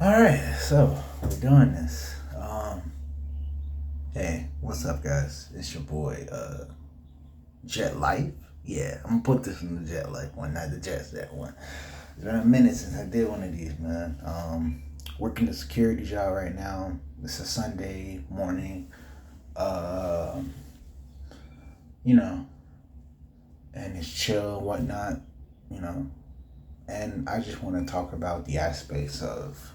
Alright, so we're doing this. Hey, what's up, guys? It's your boy, Jet Life. Yeah, I'm gonna put this in the Jet Life one, not the Jet Set one. It's been a minute since I did one of these, man. Working a security job right now. It's a Sunday morning. Um, you know, and it's chill, whatnot. You know, and I just want to talk about the aspects of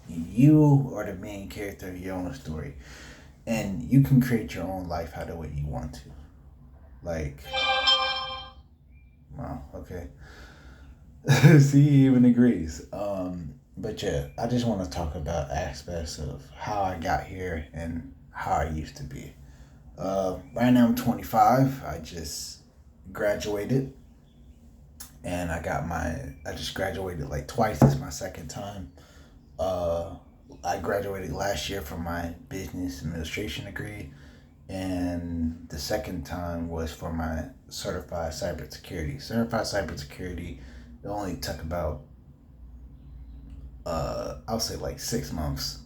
you are the main character of your own story, and you can create your own life how the way you want to. Like, wow, okay. See, he even agrees. But yeah, I just want to talk about aspects of how I got here and how I used to be. Right now I'm 25. I just graduated, and I just graduated like twice. This is my second time. Uh, I graduated last year from my business administration degree, and the second time was for my certified cybersecurity. Certified cybersecurity, it only took about I'll say like 6 months,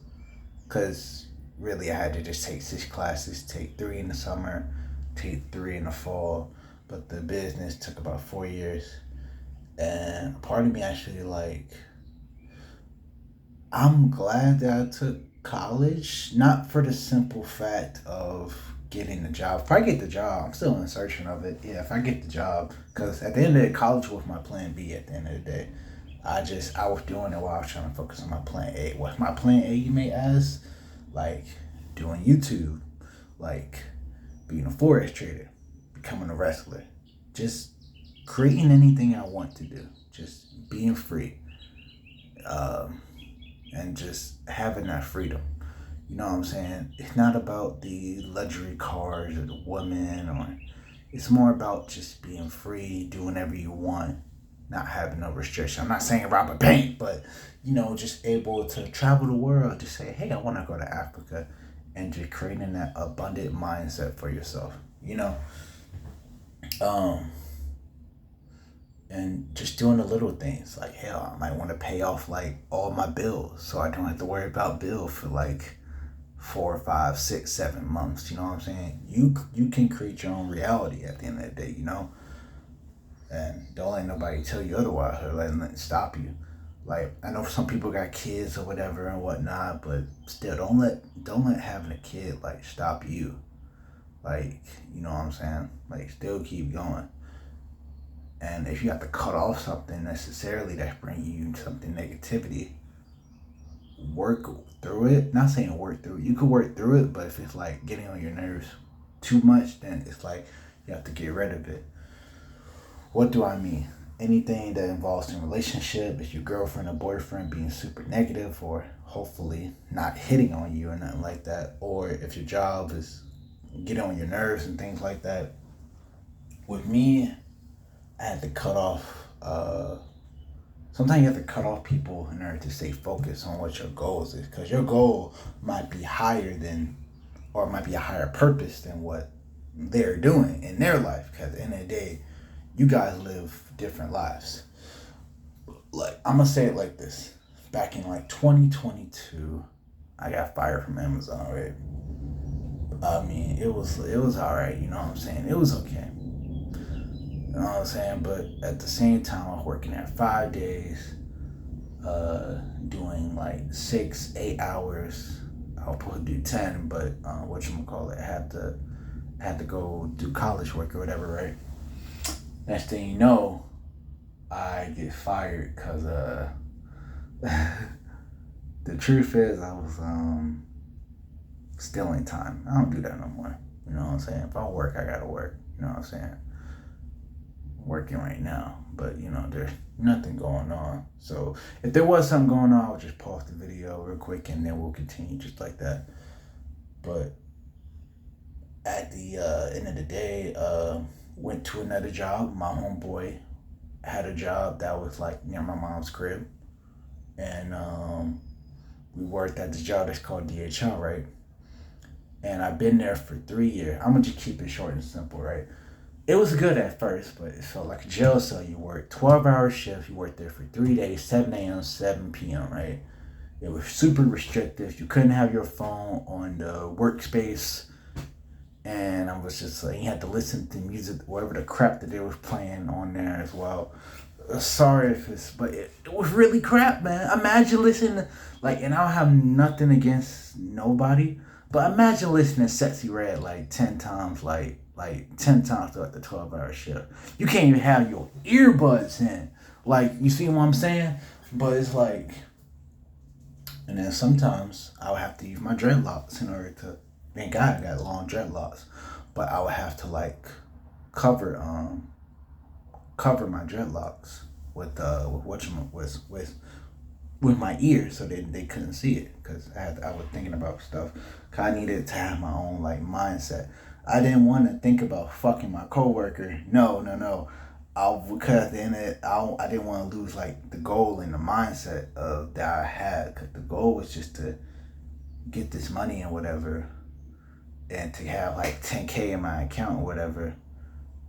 because really I had to just take 6 classes, take three in the summer, take three in the fall. But the business took about 4 years, and part of me actually like I'm glad that I took college, not for the simple fact of getting the job. If I get the job, I'm still in search of it. Yeah, if I get the job, because at the end of the day, college was my plan B. At the end of the day, I was doing it while I was trying to focus on my plan A. What's my plan A, you may ask? Like doing YouTube, like being a forex trader, becoming a wrestler, just creating anything I want to do, just being free. Um, and just having that freedom. You know what I'm saying? It's not about the luxury cars or the women, or it's more about just being free, doing whatever you want, not having no restriction. I'm not saying rob a bank, but just able to travel the world, just say, hey, I want to go to Africa, and just creating that abundant mindset for yourself. You know, um, and just doing the little things like hell, I might want to pay off like all my bills so I don't have to worry about bill for like 4, 5, 6, 7 months. You know what I'm saying? You can create your own reality at the end of the day. And don't let nobody tell you otherwise or let nothing stop you. Like, I know some people got kids or whatever and whatnot, but still don't let having a kid like stop you. Like, you know what I'm saying? Like, still keep going. And if you have to cut off something necessarily that's bringing you something negativity, work through it. Not saying work through it. You could work through it, but if it's like getting on your nerves too much, then it's like you have to get rid of it. What do I mean? Anything that involves in relationship, if your girlfriend or boyfriend being super negative or hopefully not hitting on you or nothing like that, or if your job is getting on your nerves and things like that. With me, I had to cut off. Sometimes you have to cut off people in order to stay focused on what your goals is, because your goal might be higher than, or it might be a higher purpose than what they're doing in their life. Because at the end of the day, you guys live different lives. Like, I'm gonna say it like this: back in like 2022, I got fired from Amazon. Right? I mean, it was all right. You know what I'm saying? It was okay. You know what I'm saying? But at the same time, I was working at 5 days, doing like 6, 8 hours. I was supposed to do 10, but I had to go do college work or whatever, right? Next thing you know, I get fired because the truth is I was stealing time. I don't do that no more. You know what I'm saying? If I work, I gotta work. You know what I'm saying? Working right now, but there's nothing going on. So if there was something going on, I'll just pause the video real quick and then we'll continue just like that. But at the end of the day, went to another job. My homeboy had a job that was like near my mom's crib, and we worked at this job that's called DHL, right? And I've been there for 3 years. I'm gonna just keep it short and simple, right? It was good at first, but it felt like a jail cell. You work 12-hour shifts. You work there for 3 days, 7 a.m., 7 p.m., right? It was super restrictive. You couldn't have your phone on the workspace. And I was just like, you had to listen to music, whatever the crap that they was playing on there as well. Sorry if it's, but it was really crap, man. Imagine listening to, like, and I don't have nothing against nobody, but imagine listening to Sexy Red like 10 times, like 10 times throughout the 12-hour shift. You can't even have your earbuds in. Like, you see what I'm saying? But it's like, and then sometimes I would have to use my dreadlocks in order to, thank God I got long dreadlocks, but I would have to like cover cover my dreadlocks with my ears so they couldn't see it because I was thinking about stuff. Cause I needed to have my own like mindset. I didn't want to think about fucking my coworker. No. Because then I didn't want to lose like the goal and the mindset of that I had. Cause the goal was just to get this money and whatever, and to have like 10K in my account or whatever.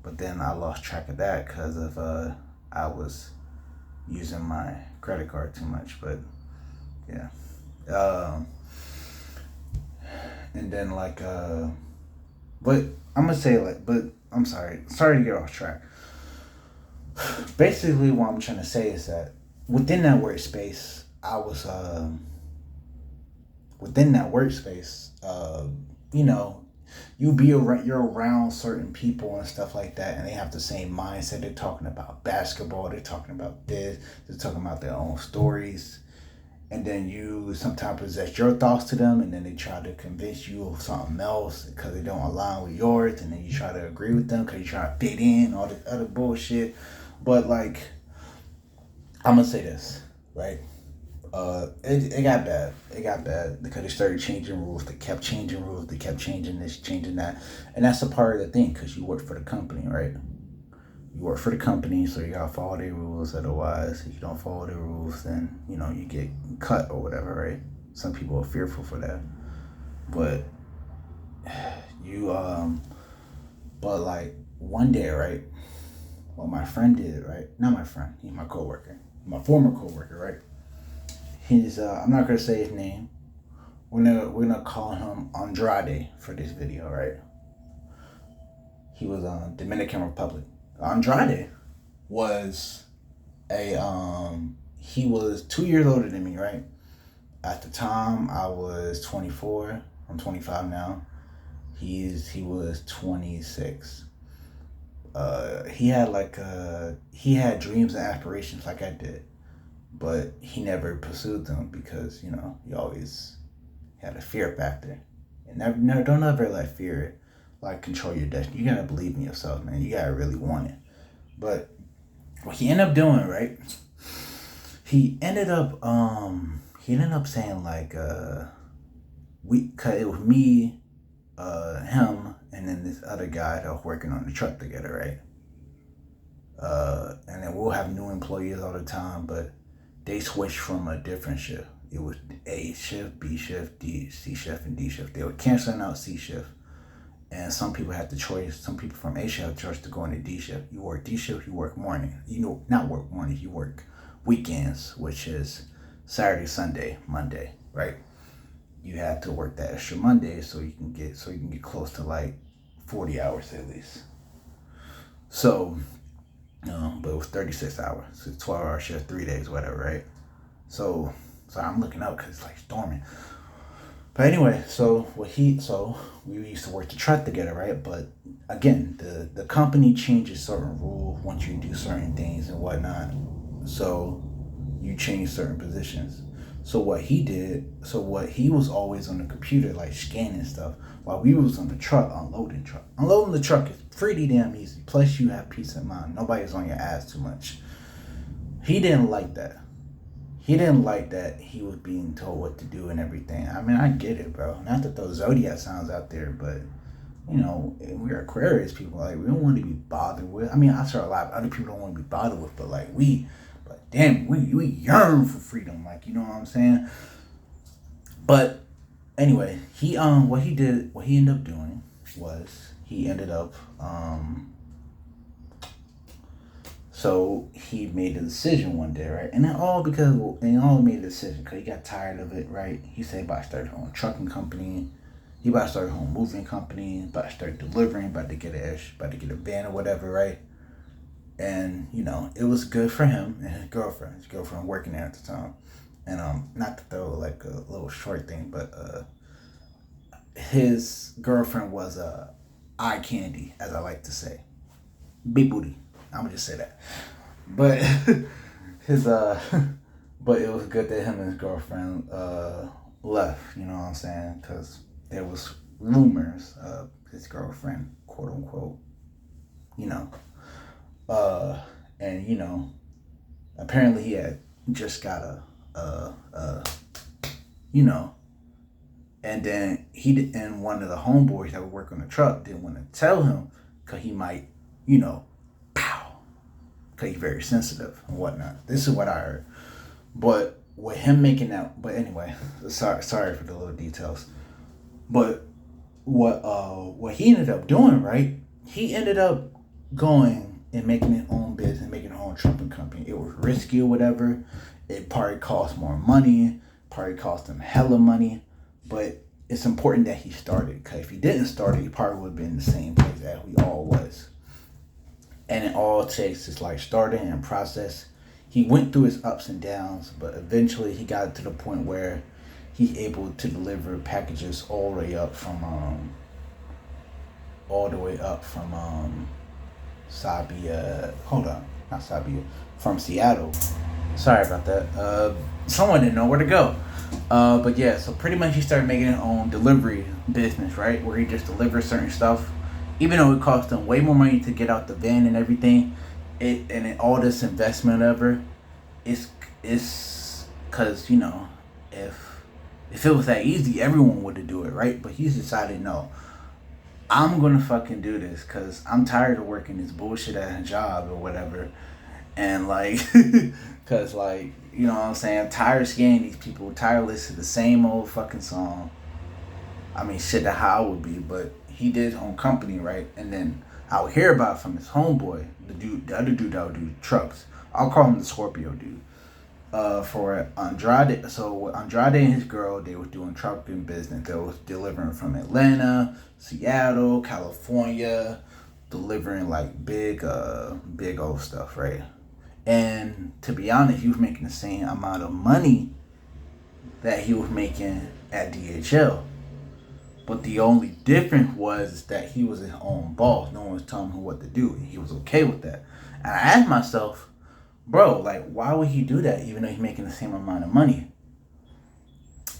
But then I lost track of that because of I was using my credit card too much. But yeah, and then like but I'm gonna say like, but I'm sorry to get off track. Basically, what I'm trying to say is that within that workspace, I was within that workspace, you know, you're around certain people and stuff like that, and they have the same mindset. They're talking about basketball. They're talking about this. They're talking about their own stories, and then you sometimes present your thoughts to them, and then they try to convince you of something else because they don't align with yours, and then you try to agree with them because you try to fit in all this other bullshit. But like, I'm gonna say this, right? It got bad. It got bad because they started changing rules. They kept changing rules. They kept changing this, changing that, and that's a part of the thing because you work for the company, right? You work for the company, so you gotta follow their rules. Otherwise, if you don't follow the rules, then you know you get cut or whatever, right? Some people are fearful for that, but you but like one day, right? What my friend did, right? Not my friend. He's my coworker, my former coworker, right? He's I'm not gonna say his name. We're gonna call him Andrade for this video, right? He was Dominican Republic. Andrade was he was 2 years older than me, right? At the time I was 24. I'm 25 now. He was 26. He had dreams and aspirations like I did, but he never pursued them because he always had a fear factor. And never don't ever let fear like control your destiny. You gotta believe in yourself, man. You gotta really want it. But what he ended up doing, right? He ended up saying like cause it was me, him, and then this other guy that was working on the truck together, right? And then we'll have new employees all the time, but they switched from a different shift. It was A shift, B shift, C shift, and D shift. They were canceling out C shift. And some people had the choice, some people from A shift had the choice to go into D shift. You work D shift, you work morning. Not work mornings, you work weekends, which is Saturday, Sunday, Monday, right? You have to work that extra Monday so you can get close to like 40 hours at least. So, but it was 36 hours. So 12-hour shift, 3 days, whatever, right? So I'm looking up because it's like storming. But anyway, so we used to work the truck together, right? But again, the company changes certain rules once you do certain things and whatnot. So you change certain positions. So what he was always on the computer, like scanning stuff, while we was on the truck, unloading truck. Unloading the truck is pretty damn easy. Plus you have peace of mind. Nobody's on your ass too much. He didn't like that. He didn't like that he was being told what to do and everything. I mean, I get it, bro. Not to throw zodiac signs out there, but we're Aquarius people. Like, we don't want to be bothered with. I mean, I'm sure a lot of other people don't want to be bothered with, but damn, we yearn for freedom. Like, you know what I'm saying? But anyway, what he ended up doing was he ended up So he made a decision one day, right? And it all made a decision because he got tired of it, right? He said about to start his own trucking company. He about to start his own moving company. About to start delivering. About to get a van or whatever, right? And it was good for him and his girlfriend. His girlfriend working there at the time. And not to throw like a little short thing, but his girlfriend was eye candy, as I like to say, big booty. I'm gonna just say that. But his but it was good that him and his girlfriend left. You know what I'm saying? Because there was rumors of his girlfriend, quote unquote, you know, and apparently he had just got you know, and then and one of the homeboys that would work on the truck didn't want to tell him because he might, pow, because he's very sensitive and whatnot. This is what I heard. But with him making that, but anyway, sorry for the little details. But what he ended up doing, right? He ended up going and making his own business, making his own trucking company. It was risky or whatever. It probably cost more money, probably cost him hella money. But it's important that he started, because if he didn't start it, he probably would have been in the same place that we all was. And it all takes is like starting and process. He went through his ups and downs, but eventually he got to the point where he's able to deliver packages all the way up from Sabia. Hold on, not Sabia, from Seattle. Sorry about that. Someone didn't know where to go. But yeah, so pretty much he started making his own delivery business, right? Where he just delivers certain stuff. Even though it cost him way more money to get out the van and everything, all this investment ever, it's because, if it was that easy, everyone would have do it, right? But he's decided, no, I'm gonna fucking do this because I'm tired of working this bullshit ass job or whatever. And like, cause like, you know what I'm saying? I'm tired of scaring these people, tired of listening to the same old fucking song. I mean, shit, that how I would be, but he did his own company, right? And then I would hear about it from his homeboy, the other dude that would do trucks. I'll call him the Scorpio dude. For Andrade, so Andrade and his girl, they were doing trucking business. They was delivering from Atlanta, Seattle, California, delivering like big old stuff, right? And to be honest, he was making the same amount of money that he was making at DHL. But the only difference was that he was his own boss. No one was telling him what to do. He was okay with that. And I asked myself, bro, like, why would he do that even though he's making the same amount of money?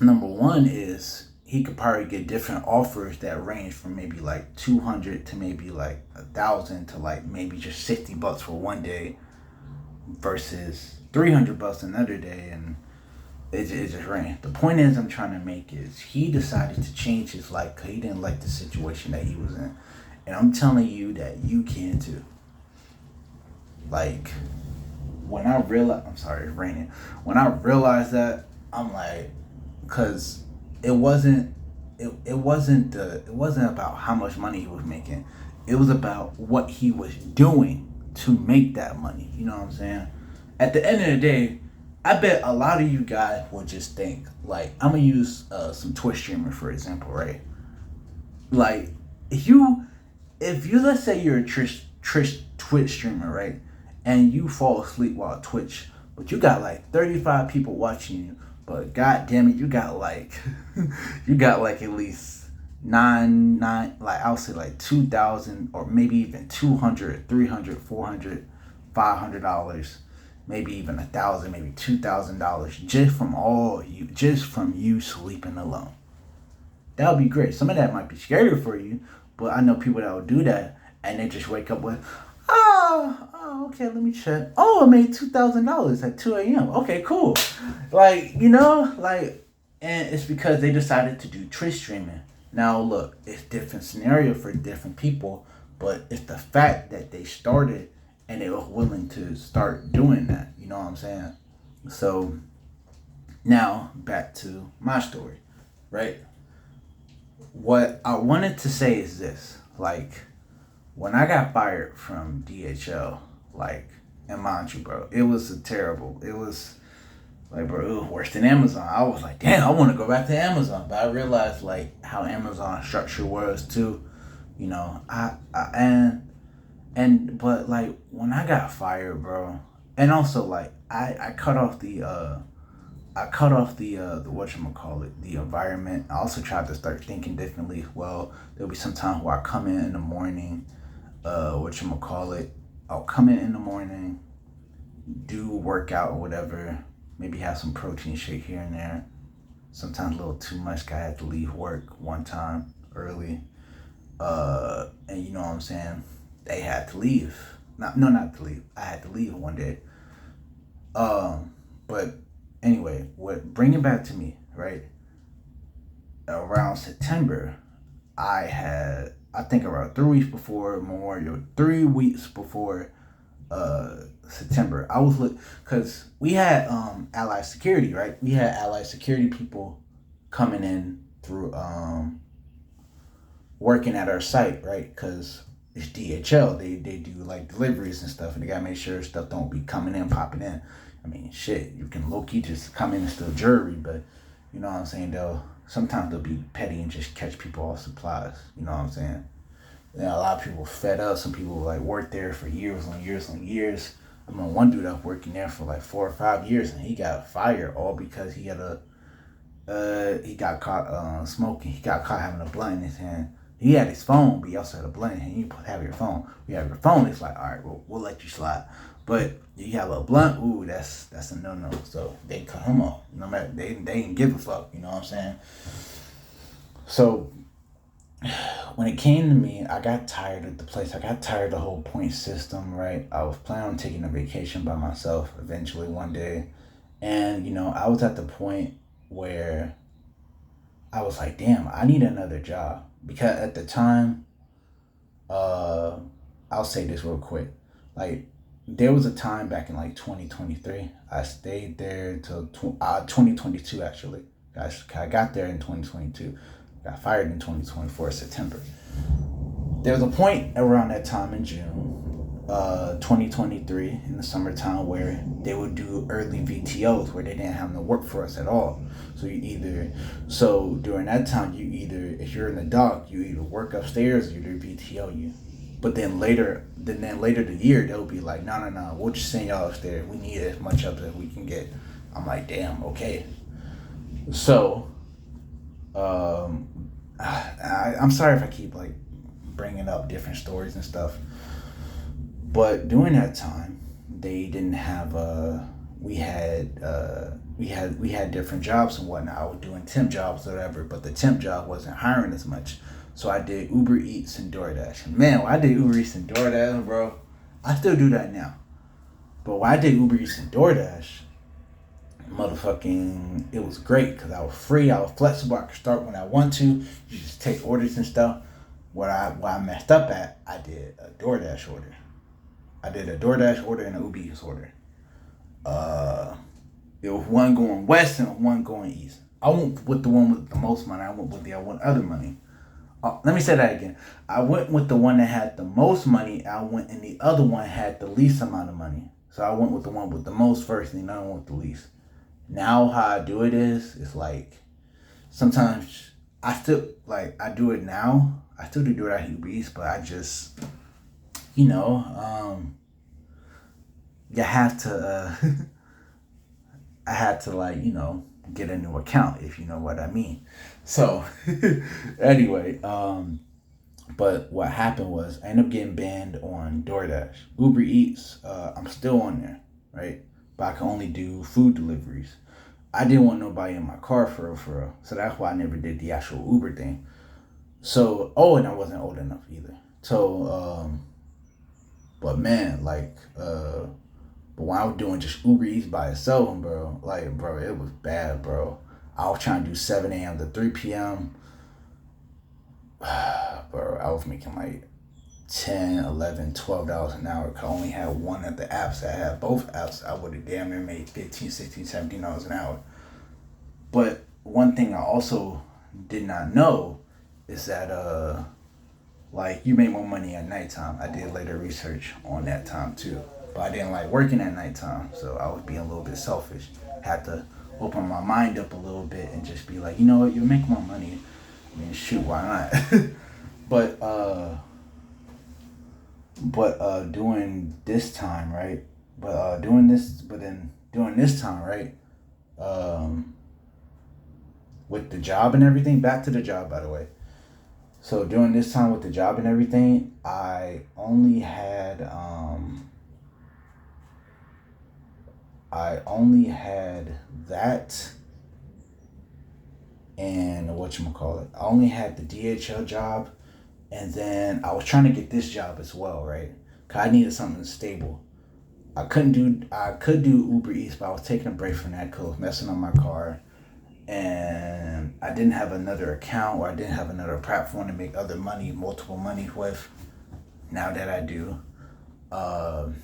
Number one is he could probably get different offers that range from maybe like 200 to maybe like 1,000 to like maybe just $60 for one day versus $300 another day, and it just ran. The point is I'm trying to make is he decided to change his life because he didn't like the situation that he was in. And I'm telling you that you can too. Like, when I realized, I'm sorry, it's raining. When I realized that, I'm like, because it wasn't about how much money he was making. It was about what he was doing to make that money. You know what I'm saying? At the end of the day, I bet a lot of you guys will just think, like, I'm gonna use some Twitch streamer for example, right? Like, if you let's say you're a Twitch streamer, right? And you fall asleep while Twitch, but you got like 35 people watching you, but god damn it, you got like at least like I'll say like 2,000 or maybe even 200, 300, 400, $500, maybe even 1,000, maybe $2,000 just from you sleeping alone. That would be great. Some of that might be scary for you, but I know people that will do that and they just wake up with, okay, let me check. Oh, I made $2,000 at 2 a.m. Okay, cool. Like, and it's because they decided to do Twitch streaming. Now, look, it's different scenario for different people, but it's the fact that they started and they were willing to start doing that. You know what I'm saying? So, now, back to my story, right? What I wanted to say is this, like, when I got fired from DHL, like, And mind you, bro, it was terrible. It was like, bro, it was worse than Amazon. I was like, damn, I want to go back to Amazon. But I realized like how Amazon structure was too. You know, but like when I got fired, bro, and also like I cut off the whatchamacallit, the environment. I also tried to start thinking differently. Well, there'll be some times where I come in the morning, whatchamacallit, I'll come in the morning, do workout or whatever, maybe have some protein shake here and there. Sometimes a little too much. I had to leave work one time early. And you know what I'm saying? They had to leave. Not to leave. I had to leave one day. But anyway, bring it back to me, right? Around September, I think around 3 weeks before Memorial, 3 weeks before September, I was because we had Allied Security, right? We had Allied Security people coming in through working at our site, right? Because it's DHL. They do like deliveries and stuff, and they gotta make sure stuff don't be coming in, popping in. I mean, shit, you can low key just come in and steal jewelry, but you know what I'm saying? Sometimes they'll be petty and just catch people off supplies. You know what I'm saying? You know, a lot of people fed up. Some people like worked there for years on years on years. I mean, one dude that was working there for like 4 or 5 years, and he got fired all because he got caught smoking. He got caught having a blunt in his hand. He had his phone, but he also had a blunt in his hand. You have your phone. You have your phone. It's like, all right, we'll let you slide. But you have a blunt, ooh, that's a no. So they cut him off. No matter they didn't give a fuck. You know what I'm saying? So when it came to me, I got tired of the place. I got tired of the whole point system, right? I was planning on taking a vacation by myself eventually one day. And, you know, I was at the point where I was like, damn, I need another job. Because at the time, I'll say this real quick. Like, there was a time back in like 2023. I stayed there till 2022, actually. I got there in 2022. Got fired in 2024, September. There was a point around that time in June, 2023, in the summertime, where they would do early VTOs where they didn't have no work for us at all. So during that time, if you're in the dock, you either work upstairs or you do VTO you. But then later the year, they'll be like, no, we'll just send y'all upstairs. We need as much up as we can get. I'm like, damn, okay. So, I'm sorry if I keep like bringing up different stories and stuff, but during that time, they didn't have we had different jobs and whatnot. I was doing temp jobs or whatever, but the temp job wasn't hiring as much. So I did Uber Eats and DoorDash. And man, when I did Uber Eats and DoorDash, bro, I still do that now. But when I did Uber Eats and DoorDash, motherfucking, it was great because I was free, I was flexible, I could start when I want to. You just take orders and stuff. What I messed up at, I did a DoorDash order. I did a DoorDash order and an Uber Eats order. There was one going west and one going east. I went with the one with the most money. I went with the other money. Let me say that again. I went with the one that had the most money. And the other one had the least amount of money. So I went with the one with the most first, and then I went with the least. Now how I do it is like sometimes I still like I do it now. I still do it at Uber Eats, but I just you have to I had to like get a new account, if you know what I mean. So anyway, but what happened was I ended up getting banned on DoorDash. Uber Eats, I'm still on there, right? But I can only do food deliveries. I didn't want nobody in my car for real. So that's why I never did the actual Uber thing. So, and I wasn't old enough either. So, but man, but when I was doing just Uber Eats by itself, bro, it was bad, bro. I was trying to do 7 a.m. to 3 p.m. Bro, I was making like $10, $11, $12 an hour. I only had one of the apps. I had both apps. I would have damn near made $15, $16, $17 an hour. But one thing I also did not know is that you make more money at nighttime. I did later research on that time too. but I didn't like working at nighttime, so I was being a little bit selfish. Had to open my mind up a little bit and just be like, you know what, you make more money. I mean, shoot, why not? but doing this time, right? Doing this time, right? Um, with the job and everything. Back to the job, by the way. So during this time with the job and everything, I only had that and whatchamacallit. I only had the DHL job, and then I was trying to get this job as well, right? Cause I needed something stable. I could do Uber Eats, but I was taking a break from that because I was messing up my car, and I didn't have another account, or I didn't have another platform to make other money, multiple money with. Now that I do, um,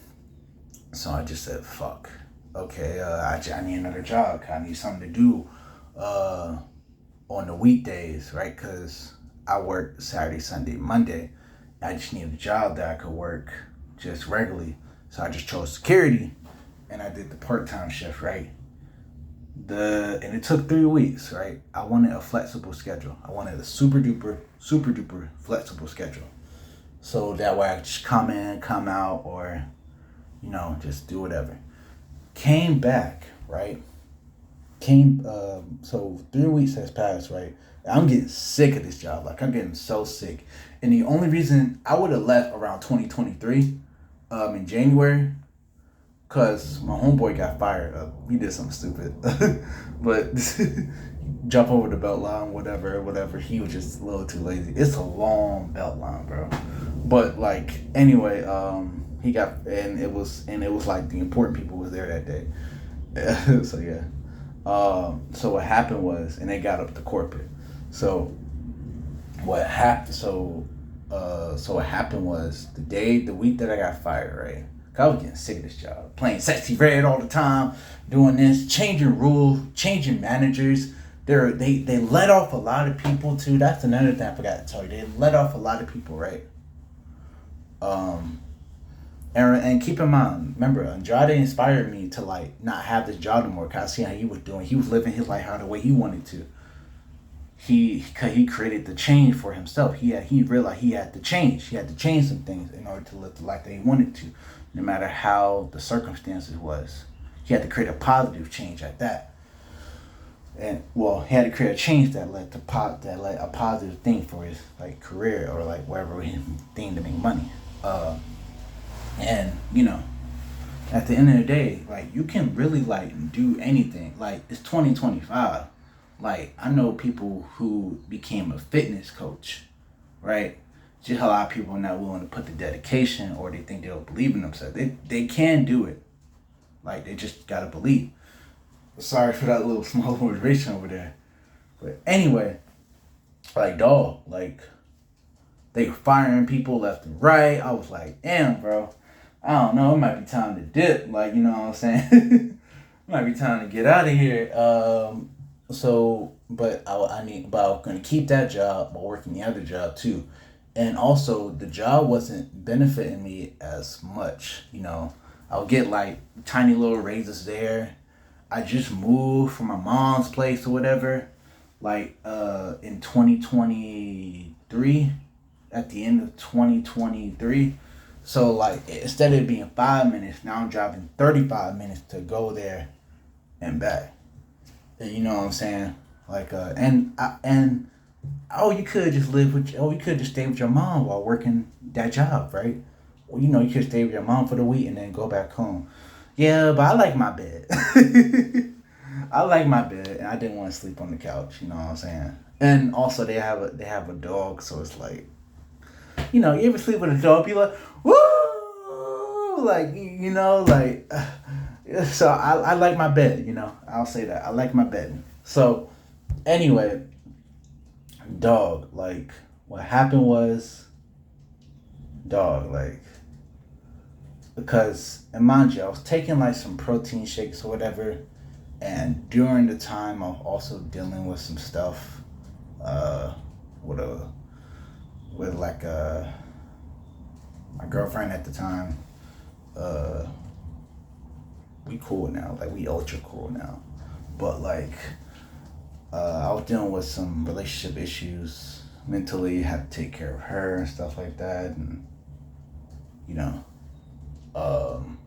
so I just said, "Fuck." Okay, I need another job. I need something to do uh, on the weekdays, right? Because I work Saturday, Sunday, Monday. I just need a job that I could work just regularly. So I just chose security, and I did the part-time shift, right? And it took 3 weeks, right? I wanted a flexible schedule. I wanted a super duper flexible schedule. So that way I could just come in, come out, or just do whatever. Came back, right? So 3 weeks has passed, right? I'm getting sick of this job. Like, I'm getting so sick. And the only reason I would have left around 2023, in January, because my homeboy got fired. He did something stupid. But jump over the belt line, whatever. He was just a little too lazy. It's a long belt line, bro. But like, anyway, it was like the important people was there that day. So yeah. So what happened was, and they got up to corporate. So what happened? So what happened was the week that I got fired, right? 'Cause I was getting sick of this job, playing sexy red all the time, doing this, changing rules, changing managers. They let off a lot of people too. That's another thing I forgot to tell you. They let off a lot of people, right? Um, and keep in mind, remember, Andrade inspired me to like not have this job anymore. Cause I see how he was doing. He was living his life how the way he wanted to. Cause he created the change for himself. He realized he had to change. He had to change some things in order to live the life that he wanted to, no matter how the circumstances was. He had to create a positive change at that. And well, he had to create a change that led to a positive thing for his like career, or like whatever thing to make money. And at the end of the day, like, you can really like do anything. Like, it's 2025. Like, I know people who became a fitness coach, right? Just a lot of people are not willing to put the dedication, or they think they don't believe in themselves. They can do it. Like, they just gotta believe. Sorry for that little small motivation over there. But anyway, like, dog, like, they were firing people left and right. I was like, damn, bro. I don't know. It might be time to dip. Like, you know what I'm saying? It might be time to get out of here. But I was gonna keep that job while working the other job too, and also the job wasn't benefiting me as much. I would get like tiny little raises there. I just moved from my mom's place or whatever, like in 2023, at the end of 2023. So like, instead of it being 5 minutes, now I'm driving 35 minutes to go there and back. And you know what I'm saying? Like you could just you could just stay with your mom while working that job, right? Well, you could stay with your mom for the week and then go back home. Yeah, but I like my bed. I like my bed, and I didn't want to sleep on the couch. You know what I'm saying? And also, they have a dog, so it's like, you ever sleep with a dog? Be like, woo, like, like. So I like my bed. I'll say that I like my bed. So anyway, dog, like, what happened was, dog, like, because, and mind you, I was taking like some protein shakes or whatever, and during the time I was also dealing with some stuff, with my girlfriend at the time, we cool now. Like we ultra cool now. But like I was dealing with some relationship issues mentally, had to take care of her and stuff like that, and you know, um,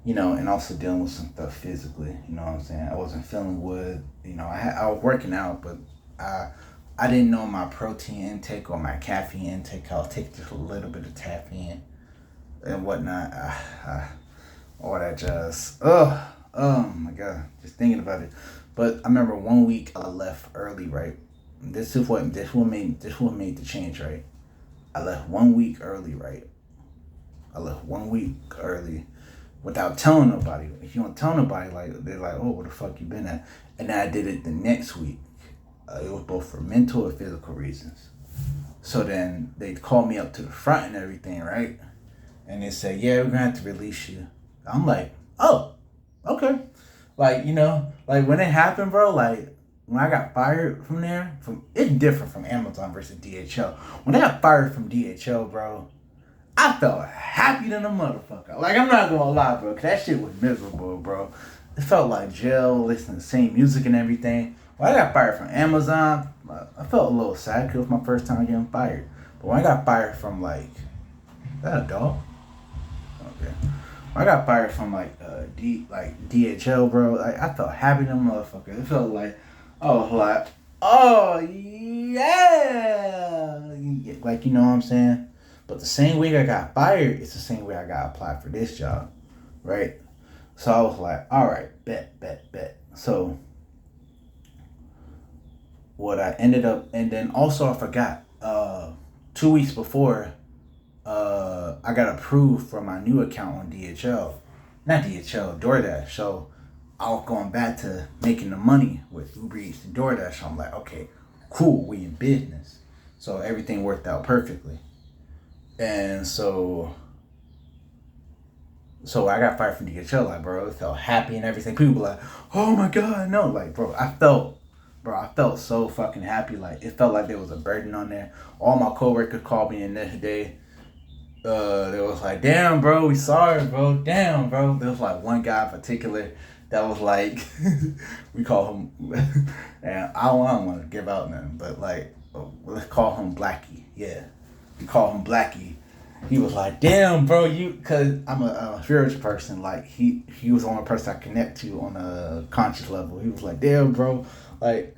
and also dealing with some stuff physically. You know what I'm saying? I wasn't feeling good. I was working out, but I I didn't know my protein intake or my caffeine intake. I was taking just a little bit of caffeine and whatnot. All that jazz. Oh my god, just thinking about it. But I remember one week I left early, right? This what made the change, right? I left 1 week early, right? I left 1 week early without telling nobody. If you don't tell nobody, like they're like, "Oh, where the fuck you been at?" And then I did it the next week. It was both for mental and physical reasons. So then they called me up to the front and everything, right? And they said, "Yeah, we're gonna have to release you." I'm like, "Oh, okay." Like like when it happened, bro. Like when I got fired from there, from it's different from Amazon versus DHL. When I got fired from DHL, bro, I felt happy than a motherfucker. Like, I'm not gonna lie, bro, 'cause that shit was miserable, bro. It felt like jail, listening to the same music and everything. When I got fired from Amazon, I felt a little sad because it was my first time getting fired. But when I got fired from, like, is that a dog? Okay. When I got fired from, DHL, bro, like, I felt happy than a motherfucker. It felt like, I was like, oh, yeah. Like, you know what I'm saying? But the same week I got fired, it's the same way I got applied for this job, right? So I was like, all right, bet, bet, bet. So what I ended up, and then also I forgot, 2 weeks before, I got approved for my new account on DHL, not DHL, DoorDash. So I was going back to making the money with Uber Eats and DoorDash. So I'm like, okay, cool, we in business. So everything worked out perfectly. And so I got fired from DHL, like, bro, it felt happy and everything. People were like, oh my God, no. Like, I felt so fucking happy. Like, it felt like there was a burden on there. All my coworkers called me in that day. They was like, damn, bro, we sorry, bro. Damn, bro. There was like one guy in particular that was like, we call him, and I don't want to give out nothing, but like, let's call him Blackie. Yeah. We call him Blackie. He was like, damn, bro, cause I'm a spiritual person. Like he was the only person I connect to on a conscious level. He was like, damn, bro,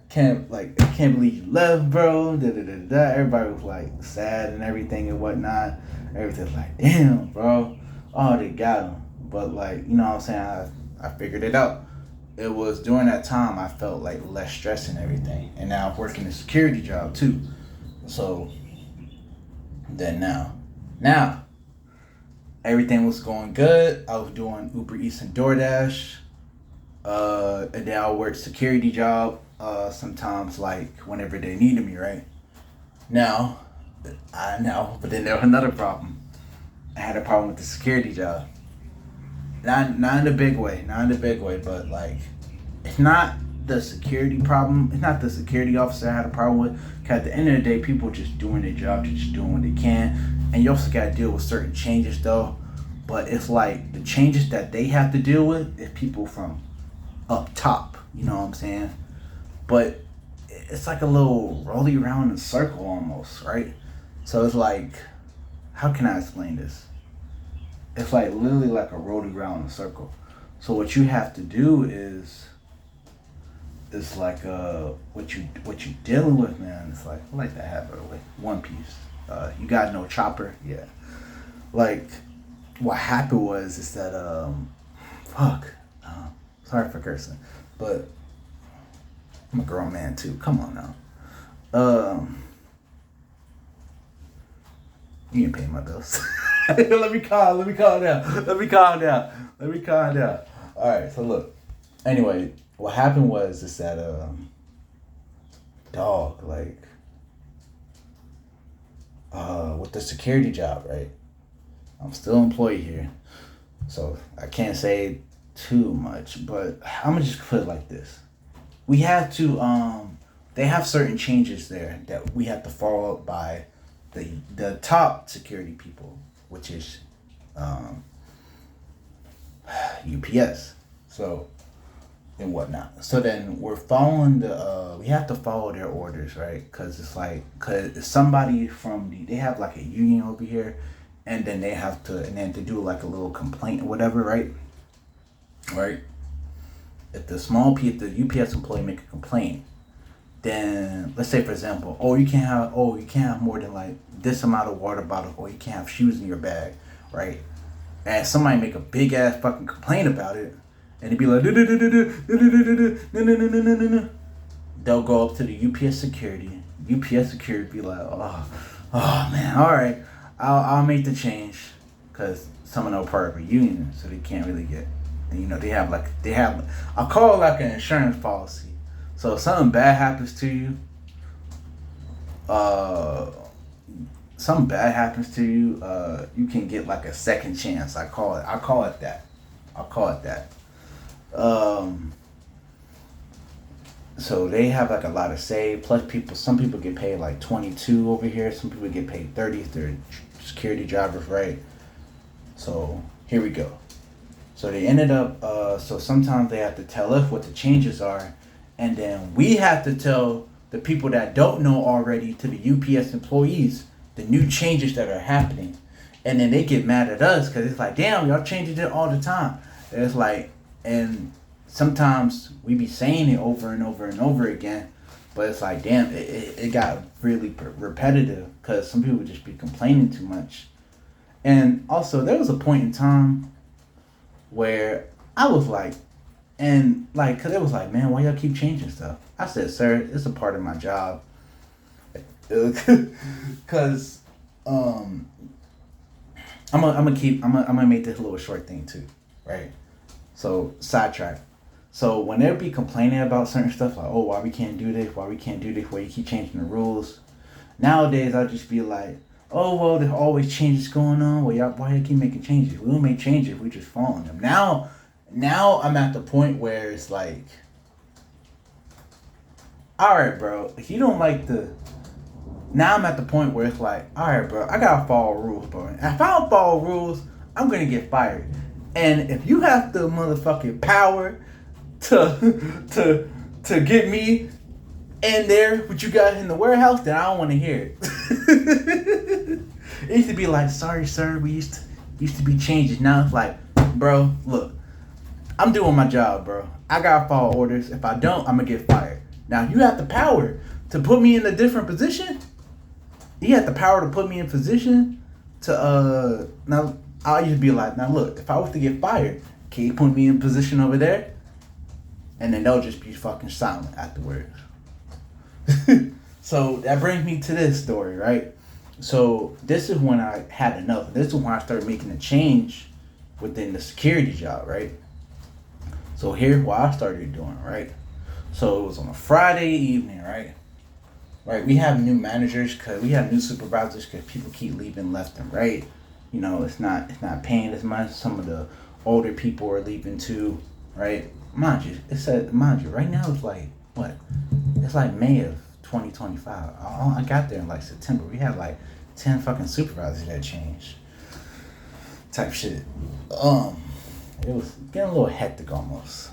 can't believe you left, bro. Da da da da. Everybody was like sad and everything and whatnot. Everything was like, damn, bro. Oh, they got him. But like, you know what I'm saying? I figured it out. It was during that time I felt like less stress and everything. And now I'm working a security job too. So then now, everything was going good. I was doing Uber Eats and DoorDash. And then I worked security job. Sometimes like whenever they needed me, right? Now, I know, but then there was another problem. I had a problem with the security job. Not in a big way, but like, it's not the security problem. It's not the security officer I had a problem with. Cause at the end of the day, people just doing their job, they're just doing what they can, and you also got to deal with certain changes though. But it's like the changes that they have to deal with is people from up top. You know what I'm saying? But it's like a little rolling around in a circle almost, right? So it's like, how can I explain this? It's like literally like a rolling around in a circle. So what you have to do is it's like what you dealing with, man. It's like I like that hat by the way. One Piece. You got no chopper, yeah. Like what happened was is that fuck. Sorry for cursing, but I'm a grown man too. Come on now. You ain't paying my bills. Let me calm down. All right, so look. Anyway, what happened was is that dog like with the security job, right? I'm still employed here, so I can't say too much, but I'm gonna just put it like this: we have to they have certain changes there that we have to follow up by the top security people. which is UPS. So and whatnot. So then we're following we have to follow their orders, right? Because it's like, because somebody from they have like a union over here, and then they have to, and then to do like a little complaint or whatever, right? Right? If the UPS employee make a complaint, then let's say for example, you can't have more than like this amount of water bottle, or you can't have shoes in your bag, right? And somebody make a big ass fucking complaint about it, and it'd be like, they'll go up to the UPS security. UPS security be like, oh man, all right, I'll make the change, because some of them are part of a union, so they can't really get. And I'll call it like an insurance policy. So if something bad happens to you, uh, you can get like a second chance. I call it that. I'll call it that. Um, so they have like a lot of save. Plus, some people get paid like 22 over here. Some people get paid 30 if they're security drivers, right? So here we go. So they ended up. So sometimes they have to tell us what the changes are, and then we have to tell the people that don't know already, to the UPS employees, the new changes that are happening. And then they get mad at us because it's like, damn, y'all changing it all the time. And it's like, and sometimes we be saying it over and over and over again, but it's like, damn, it got really repetitive because some people just be complaining too much. And also, there was a point in time where I was like, and like, cause it was like, man, why y'all keep changing stuff? I said, sir, it's a part of my job. Cause I'm gonna make this a little short thing too, right? So sidetrack. So when they be complaining about certain stuff, like, oh, why we can't do this, why you keep changing the rules. Nowadays I'll just be like, oh well, there's always changes going on. Well, why y'all keep making changes? We don't make changes, we just following them. Now I'm at the point where it's like, all right, bro, if you don't like the. Now I'm at the point where it's like, all right, bro, I gotta follow rules, bro. If I don't follow rules, I'm gonna get fired. And if you have the motherfucking power to get me in there, what you got in the warehouse, then I don't want to hear it. It used to be like, sorry, sir, we used to be changes. Now it's like, bro, look, I'm doing my job, bro. I gotta follow orders. If I don't, I'm gonna get fired. Now you have the power to put me in a different position. You have the power to put me in position to now I'll just be like, now look, if I was to get fired, can you put me in position over there? And then they'll just be fucking silent afterwards. So that brings me to this story, right? So this is when I had enough. This is when I started making a change within the security job, right? So here's what I started doing, right? So it was on a Friday evening, right? Right, we have new managers because we have new supervisors because people keep leaving left and right. You know, it's not paying as much. Some of the older people are leaving too, right? Mind you, right now it's like what? It's like May of 2025. I got there in like September. We had like 10 fucking supervisors that changed. Type shit. It was getting a little hectic almost.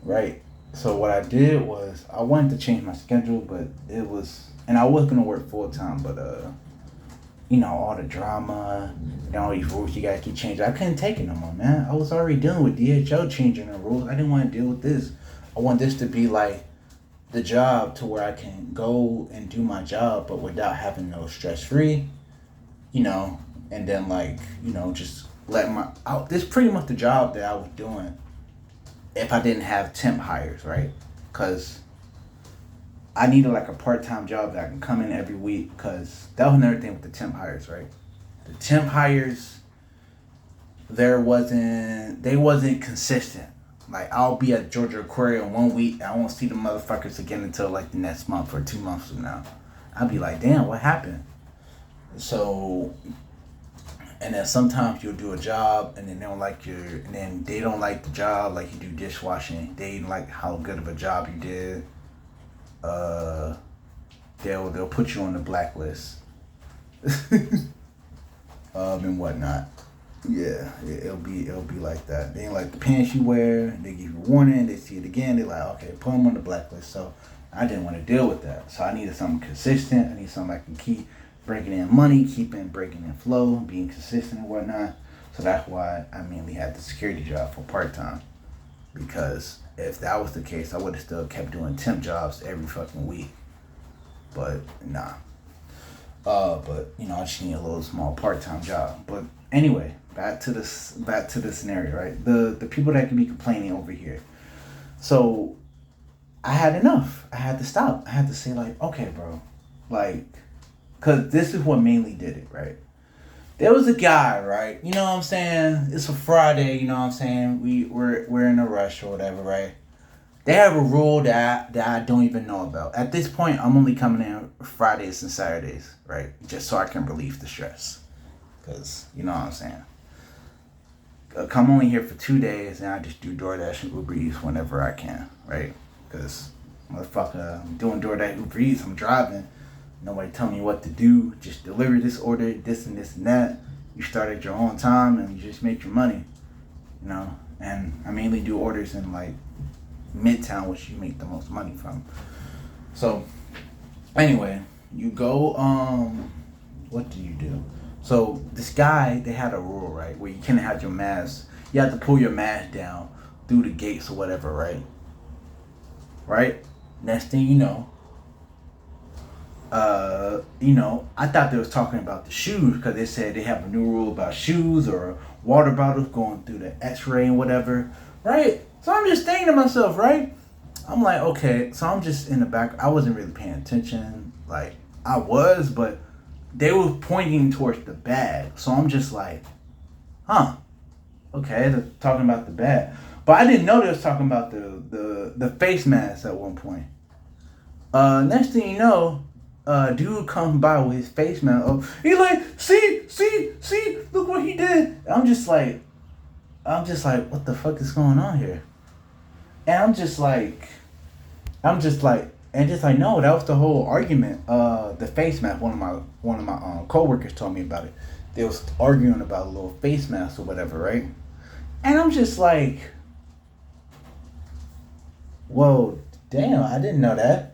Right. So what I did was I wanted to change my schedule, but and I was gonna work full time, but all the drama and all these rules you guys keep changing, I couldn't take it no more, man. I was already dealing with DHL changing the rules. I didn't want to deal with this. I want this to be like the job to where I can go and do my job, but without having no stress free, and then just this is pretty much the job that I was doing if I didn't have temp hires, right? Because I needed like a part-time job that I can come in every week, because that was another thing with the temp hires, right? The temp hires, they wasn't consistent. Like, I'll be at Georgia Aquarium 1 week, and I won't see the motherfuckers again until like the next month or 2 months from now. I'll be like, damn, what happened? So, and then sometimes you'll do a job and then they don't like the job, like you do dishwashing. They didn't like how good of a job you did. They'll put you on the blacklist. and whatnot. Yeah, it'll be like that. They ain't like the pants you wear. They give you a warning. They see it again. They're like, okay, put them on the blacklist. So I didn't want to deal with that. So I needed something consistent. I need something I can keep bringing in money, keeping breaking in flow, being consistent and whatnot. So that's why I mainly had the security job for part time. Because if that was the case, I would have still kept doing temp jobs every fucking week. But nah. But I just need a little small part time job. But anyway, back to the scenario, right? The people that can be complaining over here. So I had enough. I had to stop. I had to say like, okay, bro, like, cause this is what mainly did it, right? There was a guy, right? You know what I'm saying? It's a Friday. You know what I'm saying? We're in a rush or whatever, right? They have a rule that I don't even know about. At this point, I'm only coming in Fridays and Saturdays, right? Just so I can relieve the stress. Because, you know what I'm saying? Come only here for 2 days and I just do DoorDash and Uber Eats whenever I can, right? Because, motherfucker, I'm doing DoorDash, Uber Eats, I'm driving. Nobody tell me what to do. Just deliver this order, this and this and that. You start at your own time and you just make your money, you know? And I mainly do orders in like Midtown, which you make the most money from. So anyway, you go. What do you do? So this guy, they had a rule, right, where you can't have your mask. You have to pull your mask down through the gates or whatever, right? Right. Next thing I thought they was talking about the shoes because they said they have a new rule about shoes or water bottles going through the X-ray and whatever, right? So I'm just thinking to myself, right? I'm like, okay, so I'm just in the back. I wasn't really paying attention, like I was, but they were pointing towards the bag. So I'm just like, huh, okay, they're talking about the bag, but I didn't know they was talking about the face mask at one point. Next thing you know, dude comes by with his face mask up. He like, see, look what he did. I'm just like, what the fuck is going on here? And and just like, no, that was the whole argument. The face mask. One of my coworkers told me about it. They was arguing about a little face mask or whatever, right? And I'm just like, whoa, damn, I didn't know that.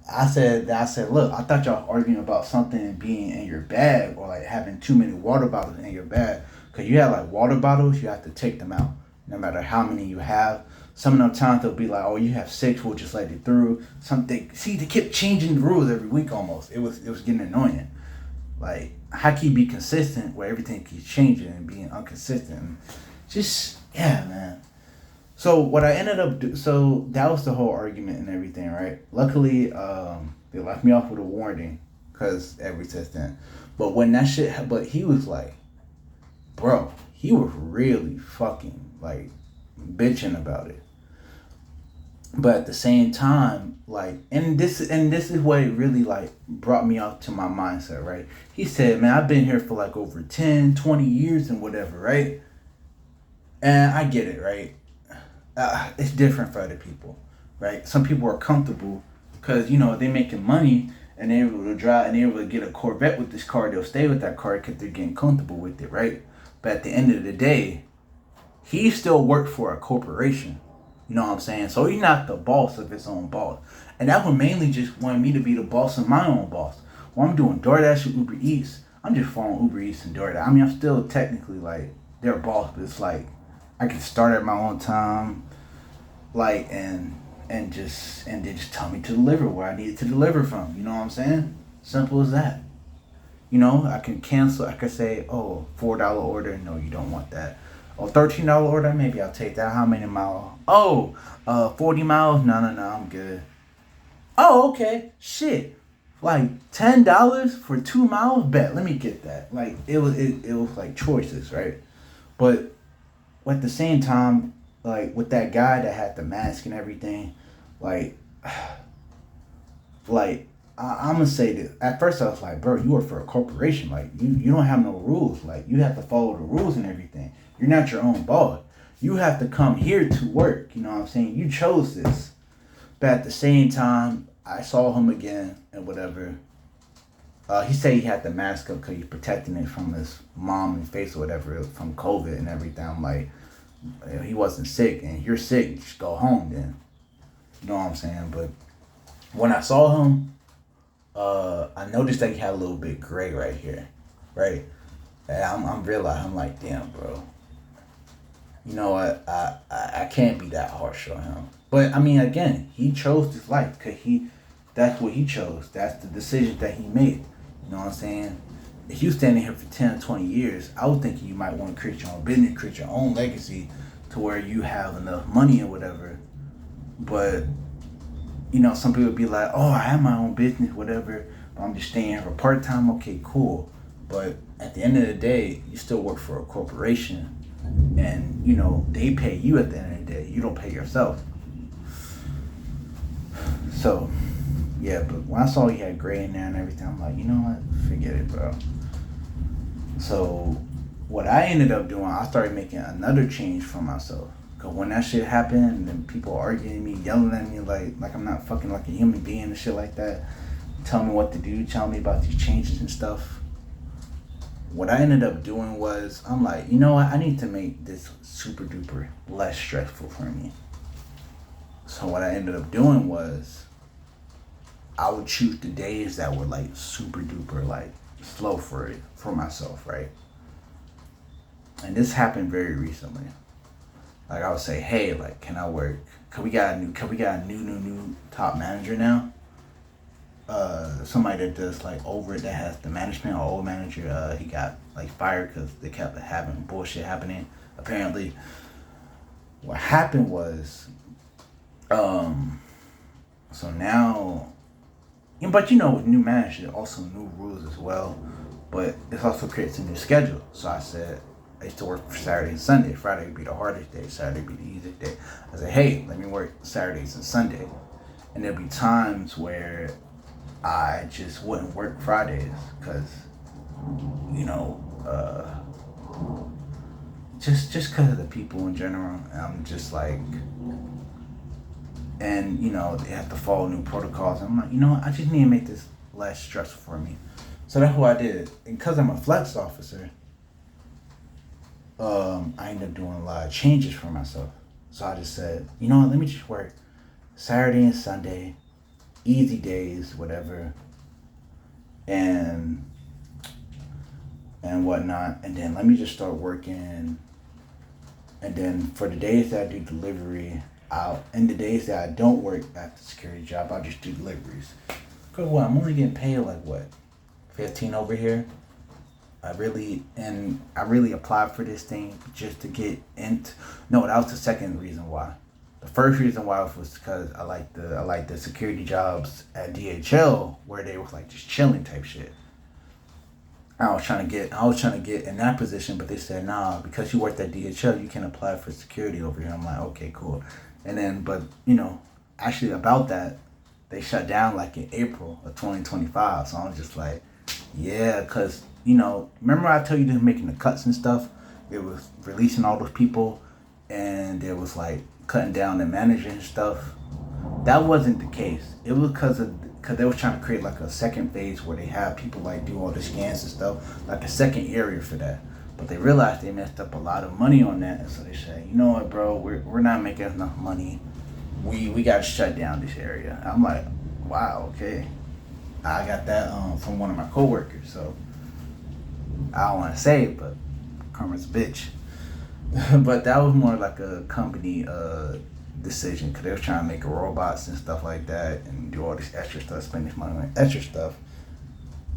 I said, look, I thought y'all arguing about something being in your bag or like having too many water bottles in your bag. Cause you have like water bottles, you have to take them out, no matter how many you have. Some of the times they'll be like, oh, you have six, we'll just let it through. Something. See, they kept changing the rules every week almost. It was getting annoying. Like, how can you be consistent where everything keeps changing and being inconsistent? Just yeah, man. So what I ended up so that was the whole argument and everything, right? Luckily, they left me off with a warning because every since then. But when that shit, but he was like, bro, he was really fucking like bitching about it. But at the same time, like, and this is what it really like brought me up to my mindset, right? He said, man, I've been here for like over 10, 20 years and whatever, right? And I get it, right? It's different for other people, right? Some people are comfortable because they making money and they're able to drive and they're able to get a Corvette with this car. They'll stay with that car because they're getting comfortable with it, right? But at the end of the day, he still worked for a corporation. You know what I'm saying? So he's not the boss of his own boss. And that one mainly just wanted me to be the boss of my own boss. When I'm doing DoorDash and Uber Eats, I'm just following Uber Eats and DoorDash. I mean, I'm still technically like their boss, but it's like I can start at my own time, like and they just tell me to deliver where I needed to deliver from. You know what I'm saying? Simple as that. I can cancel. I could say, oh, $4 order. No, you don't want that. Oh, $13 order. Maybe I'll take that. How many miles? Oh, 40 miles. No, I'm good. Oh, okay. Shit. Like $10 for 2 miles. Bet. Let me get that. Like it was like choices, right? But at the same time, like with that guy that had the mask and everything, like I'm gonna say that at first I was like, bro, you work for a corporation. Like you don't have no rules. Like you have to follow the rules and everything. You're not your own boss. You have to come here to work. You know what I'm saying? You chose this. But at the same time, I saw him again and whatever. He said he had the mask up because he's protecting it from his mom and face or whatever from COVID and everything. I'm like, he wasn't sick, and if you're sick, you just go home then. You know what I'm saying? But when I saw him, I noticed that he had a little bit gray right here, right? And I'm realizing, I'm like, damn, bro. You know what? I can't be that harsh on him. But I mean, again, he chose this life because that's what he chose. That's the decision that he made. You know what I'm saying? If you standing here for 10 or 20 years, I would think you might want to create your own business, create your own legacy to where you have enough money or whatever. But, some people be like, oh, I have my own business, whatever, but I'm just staying here for part-time. Okay, cool. But at the end of the day, you still work for a corporation. And, they pay you at the end of the day. You don't pay yourself. So, yeah, but when I saw he had gray in there and everything, I'm like, you know what? Forget it, bro. So, what I ended up doing, I started making another change for myself. Because when that shit happened, and people arguing me, yelling at me like I'm not fucking like a human being and shit like that, telling me what to do, telling me about these changes and stuff. What I ended up doing was, I'm like, you know what? I need to make this super duper less stressful for me. So what I ended up doing was, I would choose the days that were like super duper like slow for myself, right? And this happened very recently. Like I would say, hey, like, can I work? Cause we got a new top manager now. Somebody that does like over it, that has the management. Our old manager, he got like fired because they kept having bullshit happening. Apparently, what happened was, so now, but with new manager, also new rules as well. But this also creates a new schedule. So I said, I used to work for Saturday and Sunday. Friday would be the hardest day. Saturday would be the easiest day. I said, hey, let me work Saturdays and Sunday. And there'll be times where I just wouldn't work Fridays because, just because of the people in general. I'm just like, and they have to follow new protocols. I'm like, I just need to make this less stressful for me. So that's what I did. And because I'm a flex officer, I ended up doing a lot of changes for myself. So I just said, you know what, let me just work Saturday and Sunday, easy days, whatever, and whatnot. And then let me just start working. And then for the days that I do delivery, and the days that I don't work at the security job, I'll just do deliveries. Cause I'm only getting paid like what, 15 over here. I really applied for this thing just to get into. No, that was the second reason why. The first reason why was because I like the security jobs at DHL where they were like just chilling type shit. I was trying to get in that position, but they said, nah, because you worked at DHL, you can apply for security over here. I'm like, okay, cool. And then, but, actually about that, they shut down like in April of 2025. So I'm just like, yeah, because, remember I told you they're making the cuts and stuff? It was releasing all those people, and it was like cutting down the manager and stuff. That wasn't the case. It was because they were trying to create like a second phase where they have people like do all the scans and stuff, like a second area for that. But they realized they messed up a lot of money on that, and so they said, you know what, bro, we're not making enough money. We got to shut down this area. I'm like, wow, okay. I got that from one of my coworkers, so I don't want to say it, but karma's a bitch. But that was more like a company decision, because they were trying to make robots and stuff like that and do all this extra stuff, spend this money on extra stuff,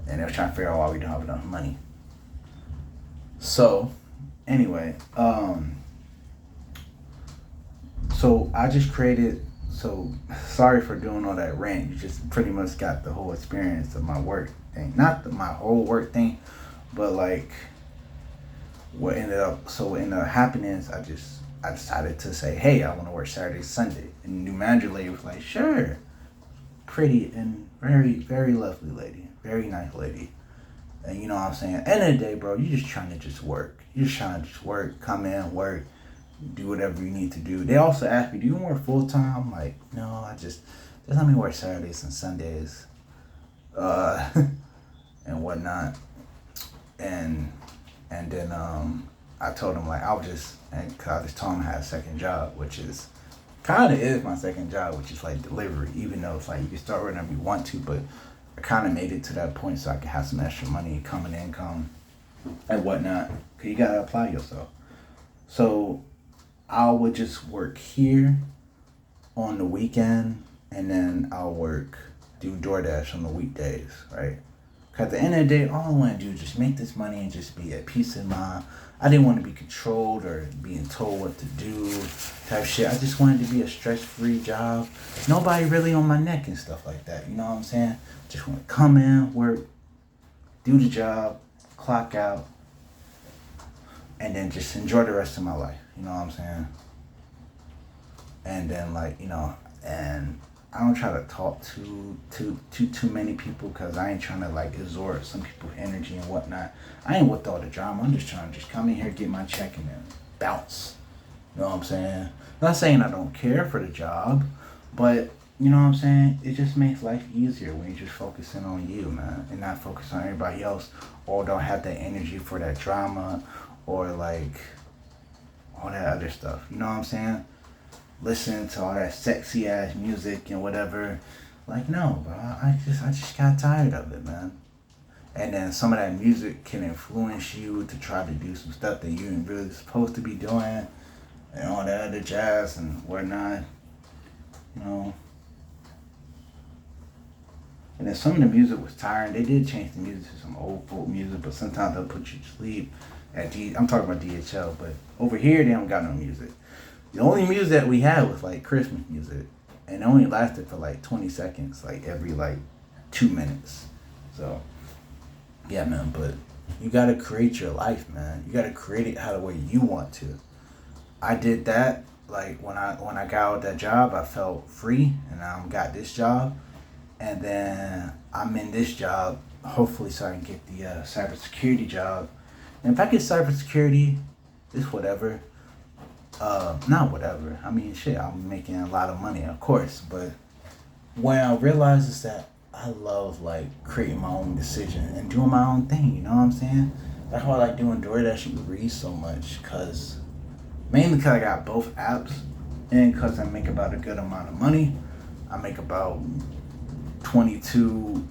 and they were trying to figure out why we don't have enough money. So anyway, so I just created, so sorry for doing all that rant. You just pretty much got the whole experience of my work thing, not my whole work thing, but like what ended up happening is I decided to say, hey, I want to work Saturday, Sunday. And the new manager lady was like, sure. Pretty and very, very lovely lady. Very nice lady. And you know what I'm saying? End of the day, bro, you're just trying to just work. You're just trying to just work, come in, work, do whatever you need to do. They also asked me, do you want to work full time? I'm like, no, just let me work Saturdays and Sundays. and whatnot. And then I told him like I was just and cause I just told him I had a second job, which is kind of is my second job, which is like delivery. Even though it's like you can start whenever you want to, but I kind of made it to that point so I could have some extra money coming in, come and whatnot. Cause you gotta apply yourself. So I would just work here on the weekend, and then I'll do DoorDash on the weekdays, right? Cause at the end of the day, all I want to do is just make this money and just be at peace in mind. I didn't want to be controlled or being told what to do, type shit. I just wanted to be a stress-free job. Nobody really on my neck and stuff like that. You know what I'm saying? Just want to come in, work, do the job, clock out, and then just enjoy the rest of my life. You know what I'm saying? And then and I don't try to talk to many people because I ain't trying to like absorb some people's energy and whatnot. I ain't with all the drama. I'm just trying to just come in here, get my check, and then bounce. You know what I'm saying? Not saying I don't care for the job, but you know what I'm saying? It just makes life easier when you're just focusing on you, man, and not focus on everybody else, or don't have that energy for that drama, or like all that other stuff. You know what I'm saying? Listen to all that sexy ass music and whatever. Like no, bro. I just got tired of it, man. And then some of that music can influence you to try to do some stuff that you ain't really supposed to be doing, and all that other jazz and whatnot. You know. And then some of the music was tiring. They did change the music to some old folk music, but sometimes they'll put you to sleep. I'm talking about DHL, but over here they don't got no music. The only music that we had was like Christmas music, and it only lasted for like 20 seconds, like every like 2 minutes. So, yeah, man. But you gotta create your life, man. You gotta create it how the way you want to. I did that. Like when I got out that job, I felt free, and I got this job, and then I'm in this job. Hopefully, so I can get the cybersecurity job. And if I get cybersecurity, it's whatever. Not whatever. I mean, shit, I'm making a lot of money, of course. But when I realized is that I love like creating my own decision and doing my own thing. You know what I'm saying? That's why I like doing DoorDash and Uber Eats so much. Mainly because I got both apps, and because I make about a good amount of money. I make about 22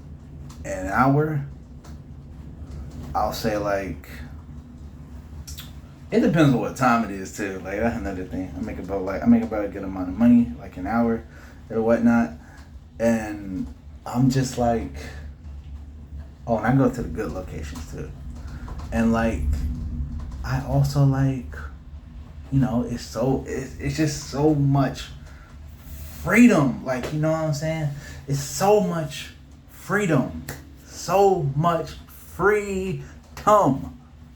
an hour. I'll say like. It depends on what time it is too. Like that's another thing. I make about a good amount of money, like an hour or whatnot. And I'm just like, oh, and I go to the good locations too. And like I also like, it's just so much freedom. Like, you know what I'm saying? It's so much freedom. So much freedom.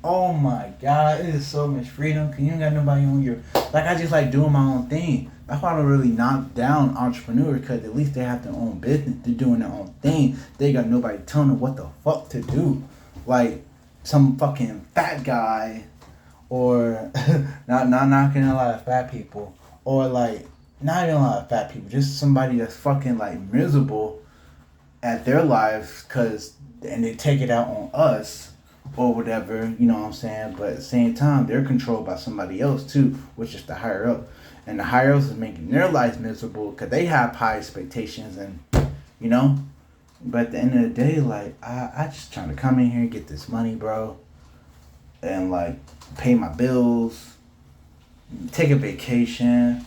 Oh my God, it is so much freedom. Cause you ain't got nobody on your like. I just like doing my own thing. That's why I don't really knock down entrepreneurs, because at least they have their own business. They're doing their own thing. They got nobody telling them what the fuck to do. Like some fucking fat guy, or not knocking a lot of fat people, or like not even a lot of fat people. Just somebody that's fucking like miserable at their lives, and they take it out on us. Or whatever, you know what I'm saying? But at the same time, they're controlled by somebody else too, which is the higher up. And the higher ups is making their lives miserable because they have high expectations, and, you know? But at the end of the day, like, I just trying to come in here and get this money, bro. And, like, pay my bills, take a vacation.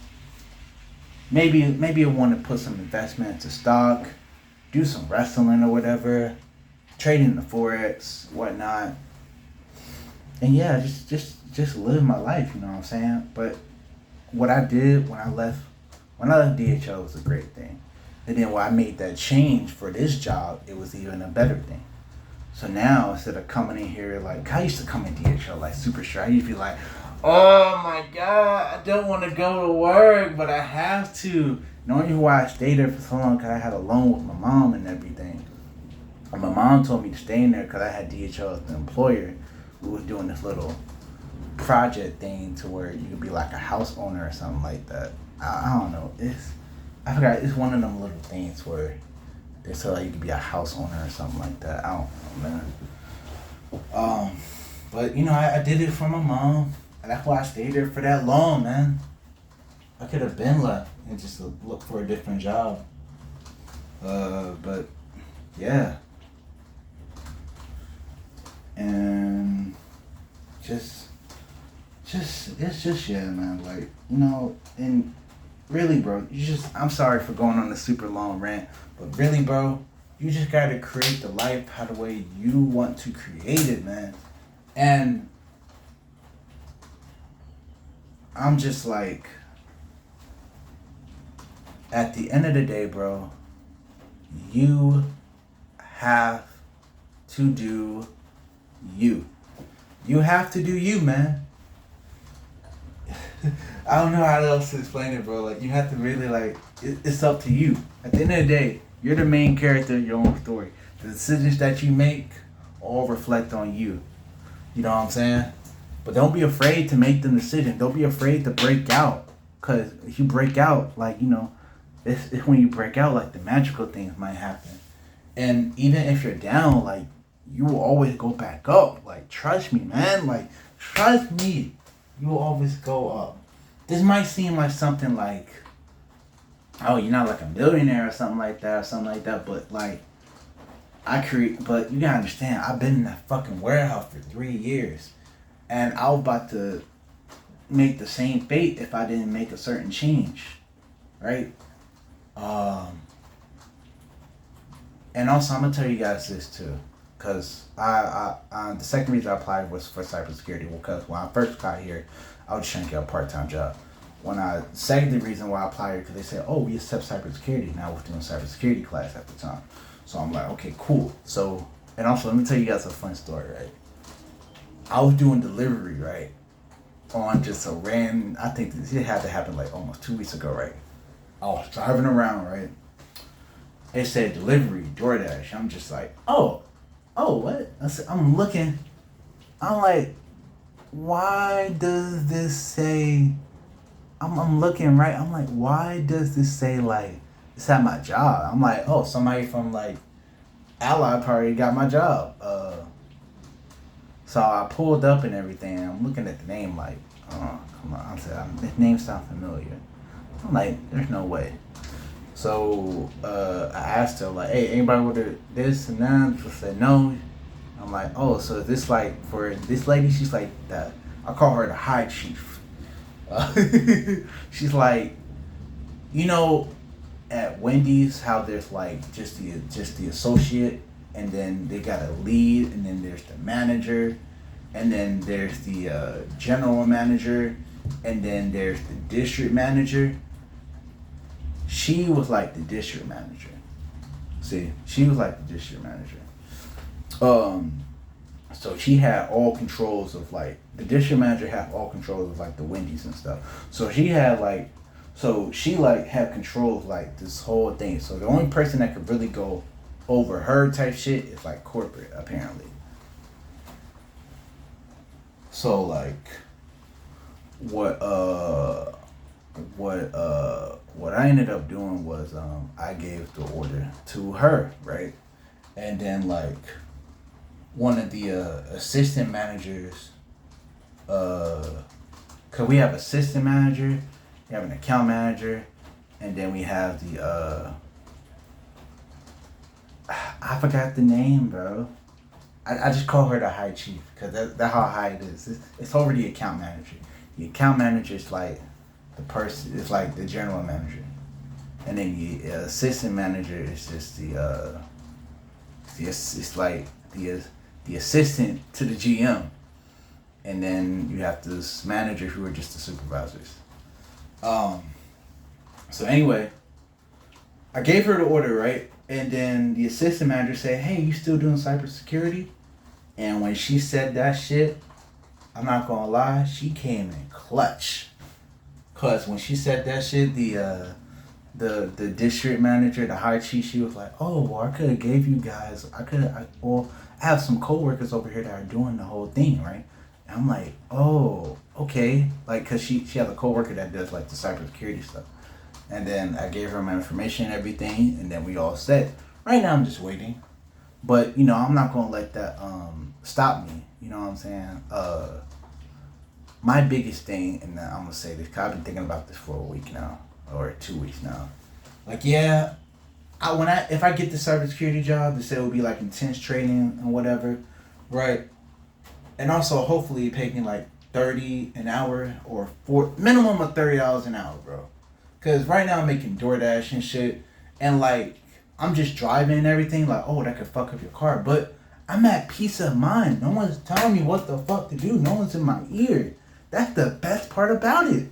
Maybe I want to put some investment into stock, do some wrestling or whatever. Trading the Forex, whatnot. And yeah, just live my life, you know what I'm saying? But what I did when I left DHL was a great thing. And then when I made that change for this job, it was even a better thing. So now, instead of coming in here, like, I used to come in DHL like super stressed. I used to be like, oh my God, I don't want to go to work, but I have to. The only reason why I stayed there for so long, because I had a loan with my mom and everything. And my mom told me to stay in there because I had DHL as the employer. We was doing this little project thing to where you could be like a house owner or something like that. I don't know. I forgot. It's one of them little things where They said like you could be a house owner or something like that. I don't know, man. Um, but I did it for my mom, and that's why I stayed there for that long, man. I could have been left and just look for a different job. But yeah, and just, it's just yeah, man. Like and really, bro, I'm sorry for going on a super long rant, but really, bro, you just gotta create the life how the way you want to create it, man. And I'm just like, at the end of the day, bro, you have to do you. You have to do you, man. I don't know how else to explain it, bro. Like, you have to really, like, it's up to you. At the end of the day, you're the main character of your own story. The decisions that you make all reflect on you. You know what I'm saying? But don't be afraid to make the decision. Don't be afraid to break out. Because if you break out, like, it's when you break out, like, the magical things might happen. And even if you're down, like, you will always go back up. Like, trust me, man. Like, trust me. You will always go up. This might seem like something like, oh, you're not like a millionaire or something like that, but like, but you gotta understand, I've been in that fucking warehouse for 3 years, and I was about to make the same fate if I didn't make a certain change, right? And also, I'm gonna tell you guys this too, cause the second reason I applied was for cybersecurity, because when I first got here, I was trying to get a part-time job. Second reason why I applied, because they said, oh, we accept cybersecurity, and I was doing cybersecurity class at the time. So I'm like, okay, cool. So, and also, let me tell you guys a fun story, right? I was doing delivery, right? On just a random, I think this had to happen like almost 2 weeks ago, right? I was driving around, right? It said delivery, DoorDash. I'm just like, oh, what? I'm looking. I'm like, why does this say, I'm looking, right? I'm like, why does this say, like, it's at my job? I'm like, oh, somebody from, like, Ally Party got my job. So I pulled up and everything. I'm looking at the name like, oh, come on. I said, this name sounds familiar. I'm like, there's no way. So I asked her, like, hey, anybody order this and that? She said no. I'm like, oh, so is this like for this lady? She's like, I call her the high chief. She's like, at Wendy's, how there's like just the associate, and then they got a lead, and then there's the manager, and then there's the general manager, and then there's the district manager. She was like the district manager. See, she was like the district manager. So she had all controls of like, the district manager had all controls of like the Wendy's and stuff. So she had like, had control of like this whole thing. So the only person that could really go over her type shit is like corporate, apparently. So like, what I ended up doing was I gave the order to her, right? And then like one of the assistant managers, cause we have assistant manager, we have an account manager, and then we have the I forgot the name, bro. I just call her the high chief, because that's how high it is. It's over the account manager. The account manager is like the person, it's like the general manager. And then the assistant manager is just it's like the assistant to the GM. And then you have this manager who are just the supervisors. So anyway, I gave her the order, right? And then the assistant manager said, hey, you still doing cybersecurity? And when she said that shit, I'm not gonna lie, she came in clutch. Cause when she said that shit, the district manager, the high chief, she was like, oh, well, I could have gave you guys, I have some coworkers over here that are doing the whole thing, right? And I'm like, oh, okay. Like, cause she has a coworker that does like the cybersecurity stuff. And then I gave her my information and everything, and then we all set. right now I'm just waiting. But you know, I'm not gonna let that stop me. You know what I'm saying? My biggest thing, and I'm gonna say this, 'cause I've been thinking about this for a week now, or 2 weeks now. Like, yeah, if I get the cybersecurity job, they say it will be like intense training and whatever, right? And also, hopefully, it pays me like 30 an hour or four minimum of $30 an hour, bro. Cause right now I'm making DoorDash and shit, and like I'm just driving and everything. Like, oh, that could fuck up your car, but I'm at peace of mind. No one's telling me what the fuck to do. No one's in my ear. That's the best part about it.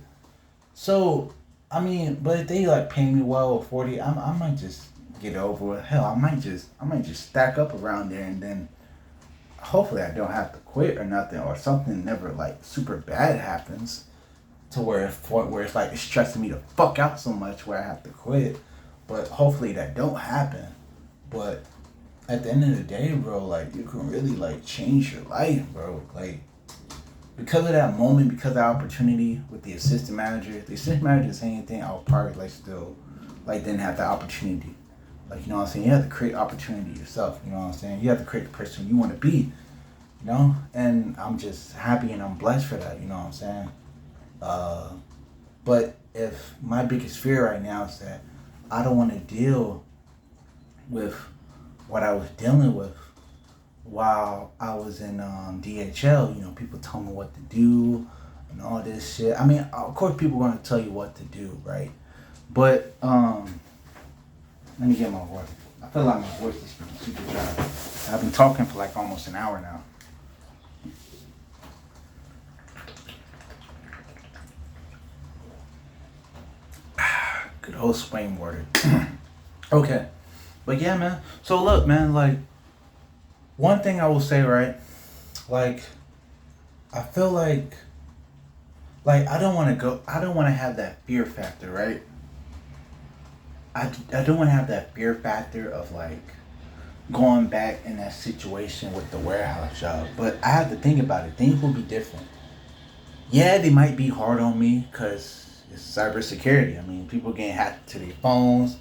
So, I mean, but if they like pay me well or 40, I might just get it over with. Hell, I might just stack up around there, and then hopefully I don't have to quit or nothing, or something never like super bad happens to where it's like it's stressing me the fuck out so much where I have to quit. But hopefully that don't happen. But at the end of the day, bro, like you can really like change your life, bro. Like because of that moment, because of that opportunity with the assistant manager, if the assistant manager didn't say anything, I would probably like still like didn't have that opportunity. Like, you know what I'm saying? You have to create opportunity yourself, you know what I'm saying? You have to create the person you want to be, you know? And I'm just happy and I'm blessed for that, you know what I'm saying? Uh, but if my biggest fear right now is that I don't want to deal with what I was dealing with while I was in DHL. You know, people told me what to do and all this shit. I mean, of course, people are gonna tell you what to do, right? But let me get my voice. I feel like my voice is super dry. I've been talking for like almost an hour now. Good old Swain water. Okay. But yeah, man. So look, man, like one thing I will say, right? Like I feel like I don't want to have that fear factor, right? I don't want to have that fear factor of like going back in that situation with the warehouse job. But I have to think about it. Things will be different. Yeah, they might be hard on me because it's cybersecurity. I mean, people getting hacked to their phones,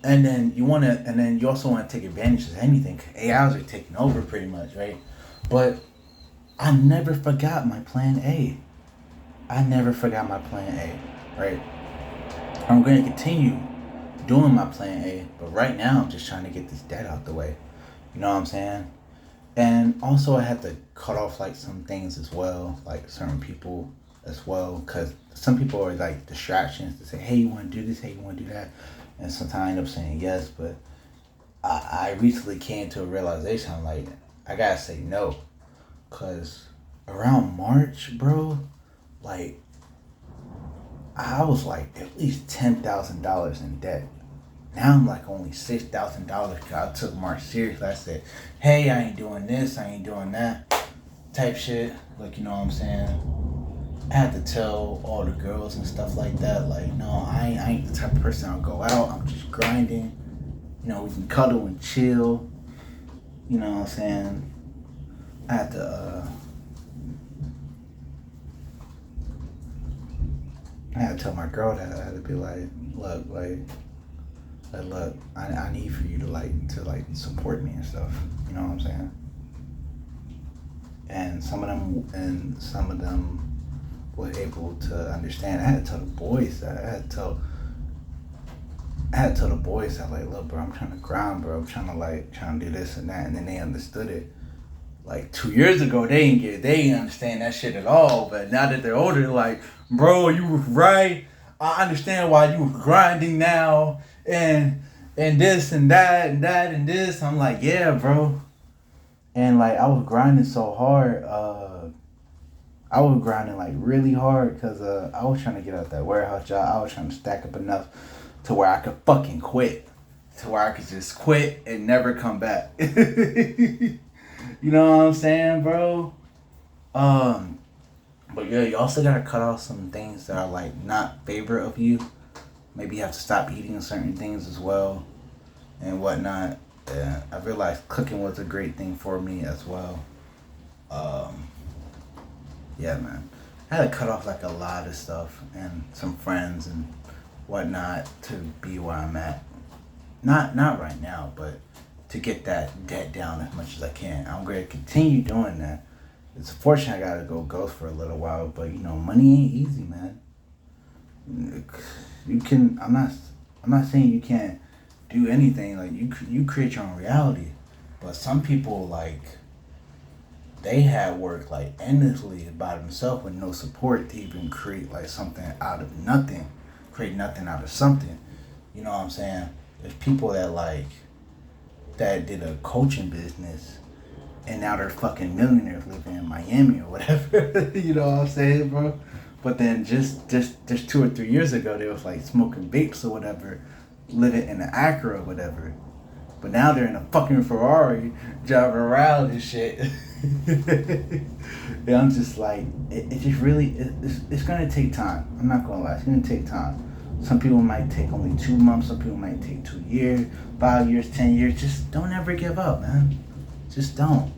and then you also want to take advantage of anything. AIs are taking over pretty much, right? But I never forgot my plan A. I never forgot my plan A, right? I'm going to continue doing my plan A, but right now I'm just trying to get this debt out the way. You know what I'm saying? And also, I had to cut off like some things as well, like certain people as well, because some people are like distractions to say, "Hey, you want to do this? Hey, you want to do that?" And sometimes I end up saying yes, but I recently came to a realization. I'm like, I gotta say no, cause around March, bro, like I was like at least $10,000 in debt. Now I'm like only $6,000 because I took March seriously. I said, hey, I ain't doing this, I ain't doing that type shit. Like, you know what I'm saying? I had to tell all the girls and stuff like that, like, no, I ain't the type of person I'll go out. I'm just grinding. You know, we can cuddle and chill. You know what I'm saying? I had to, I had to tell my girl that. I had to be like, look, look, I need for you to like support me and stuff. You know what I'm saying? And some of them were able to understand. I had to tell the boys that. I had to tell the boys that, like, look, bro, I'm trying to grind, bro. I'm trying to do this and that, and then they understood it. Like 2 years ago, they didn't understand that shit at all. But now that they're older, they're like, bro, you were right. I understand why you were grinding now, and this and that and that and this. I'm like, yeah, bro. And like I was grinding so hard. I was grinding like really hard because I was trying to get out that warehouse job. I was trying to stack up enough to where I could fucking quit, to where I could just quit and never come back. You know what I'm saying, bro? But yeah, you also gotta cut off some things that are like not favorite of you. Maybe you have to stop eating certain things as well and whatnot. And I realized cooking was a great thing for me as well. Um, yeah, man. I had to cut off like a lot of stuff and some friends and whatnot to be where I'm at. not right now, but to get that debt down as much as I can. I'm going to continue doing that. It's unfortunate I gotta go ghost for a little while, but money ain't easy, man. You can. I'm not saying you can't do anything. Like you create your own reality, but some people like they had work like endlessly by themselves with no support to even create like something out of nothing, create nothing out of something. You know what I'm saying? There's people that that did a coaching business and now they're fucking millionaires living in Miami or whatever. You know what I'm saying, bro? But then just 2 or 3 years ago, they was like smoking vapes or whatever, living in an Acura or whatever. But now they're in a fucking Ferrari, driving around and shit. Yeah, I'm just like, it just really, it's gonna take time. I'm not gonna lie, it's gonna take time. Some people might take only 2 months, some people might take 2 years, 5 years, 10 years. Just don't ever give up, man. Just don't.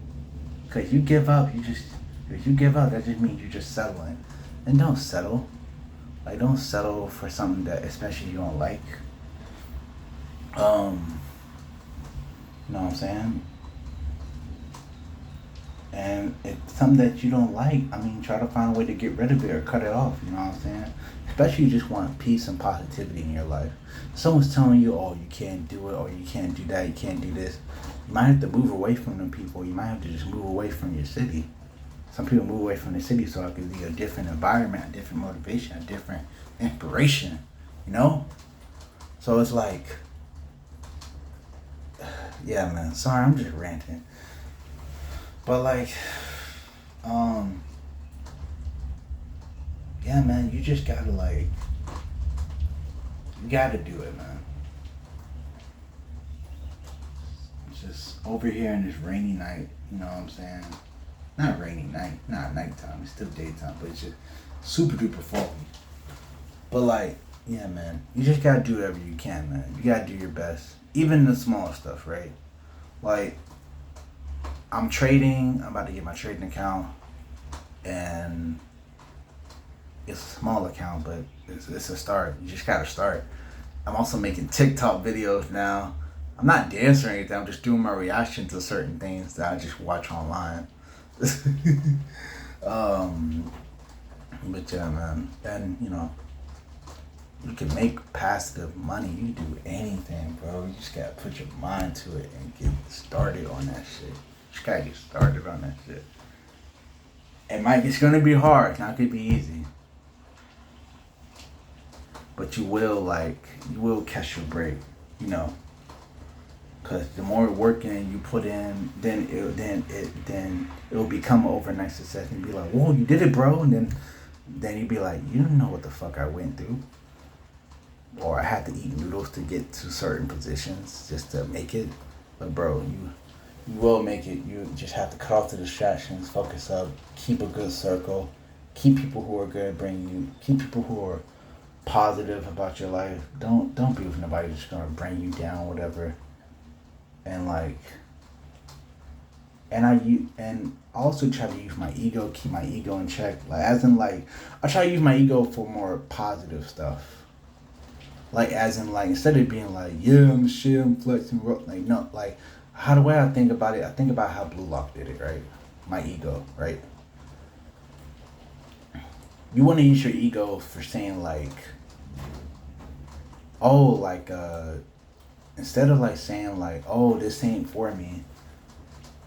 Cause you give up, if you give up, that just means you're just settling. And don't settle. Like don't settle for something that especially you don't like. Um, you know what I'm saying? And if it's something that you don't like, I mean, try to find a way to get rid of it or cut it off. You know what I'm saying? Especially you just want peace and positivity in your life. Someone's telling you, oh, you can't do it, or you can't do that, you can't do this. You might have to move away from them people. You might have to just move away from your city. Some people move away from the city so it could be a different environment, a different motivation, a different inspiration. You know? So it's like, yeah, man. Sorry, I'm just ranting. But like, um, yeah, man, you just gotta you gotta do it, man. It's just over here in this rainy night, you know what I'm saying? Not rainy night, not nighttime, it's still daytime, but it's just super duper foggy. But like, yeah, man, you just gotta do whatever you can, man. You gotta do your best, even the small stuff, right? Like, I'm trading. I'm about to get my trading account, and it's a small account, but it's a start. You just gotta start. I'm also making TikTok videos now. I'm not dancing or anything. I'm just doing my reaction to certain things that I just watch online. um, but yeah, man, and you can make passive money. You can do anything, bro. You just gotta put your mind to it and get started on that shit. You just gotta get started on that shit. It's gonna be hard. It's not gonna be easy, but you will catch your break. You know, cause the more working you put in, then it will become an overnight success and be like, whoa, you did it, bro. And then you'd be like, you don't know what the fuck I went through, or I had to eat noodles to get to certain positions just to make it. But bro, you will make it. You just have to cut off the distractions, focus up, keep a good circle, keep people who are good, keep people who are positive about your life. Don't be with nobody that's gonna bring you down, whatever. And like, and I also try to use my ego, keep my ego in check. Like as in like, I try to use my ego for more positive stuff. Like as in like instead of being like, yeah, I'm the shit, I'm flexing, like no, like how the way I think about it, I think about how Blue Lock did it, right? My ego, right? You want to use your ego for saying like, oh, like instead of like saying like, oh, this ain't for me.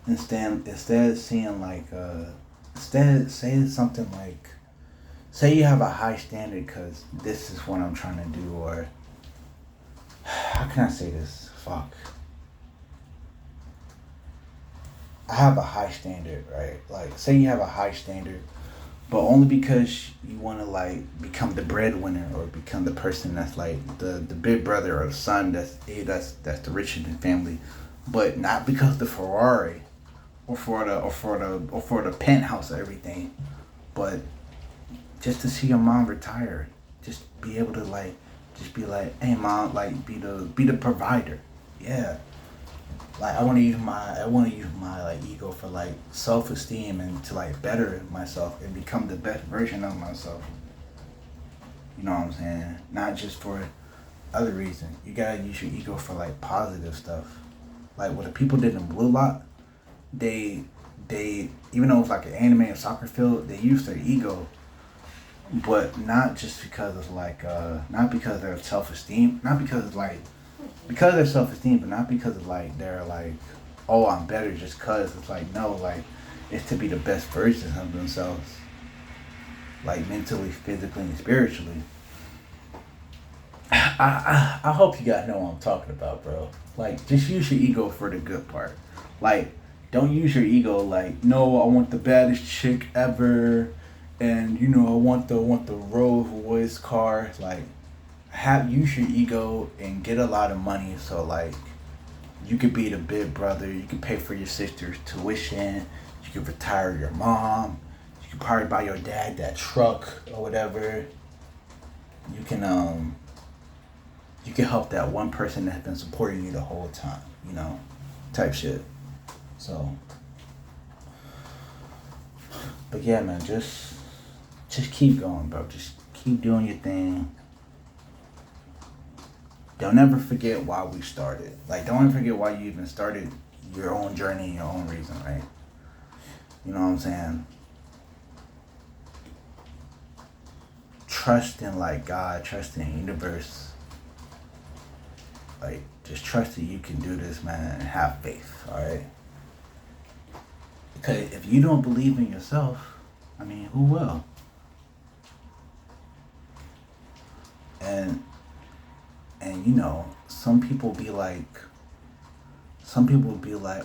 Instead saying like, instead say something like, say you have a high standard because this is what I'm trying to do, or how can I say this? Fuck. I have a high standard, right? Like, say you have a high standard, but only because you want to like become the breadwinner or become the person that's like the big brother or the son that's the rich in the family, but not because the Ferrari or for the penthouse or everything, but just to see your mom retire, just be able to like, just be like, hey mom, like be the provider, yeah. Like I want to use my like ego for like self esteem and to like better myself and become the best version of myself. You know what I'm saying? Not just for Other reason, you gotta use your ego for like positive stuff. Like what the people did in Blue Lock, they even though it's like an anime and soccer field, they use their ego, but not just because of like not because of their self esteem, not because of like because of their self esteem, but not because of like they're like, oh, I'm better just cause. It's like no, like it's to be the best version of themselves, like mentally, physically, and spiritually. I hope you guys know what I'm talking about, bro. Like, just use your ego for the good part. Like, don't use your ego like, no, I want the baddest chick ever, and I want the Rolls Royce car. Like, have use your ego and get a lot of money, so like you could be the big brother. You can pay for your sister's tuition. You can retire your mom. You can probably buy your dad that truck or whatever. You can you can help that one person that's been supporting you the whole time, type shit. So, but yeah, man, just keep going, bro. Just keep doing your thing. Don't ever forget why we started. Like, don't ever forget why you even started your own journey, your own reason, right? You know what I'm saying? Trust in like God, trust in the universe. Like, just trust that you can do this, man, and have faith, all right? Because if you don't believe in yourself, I mean, who will? And some people be like,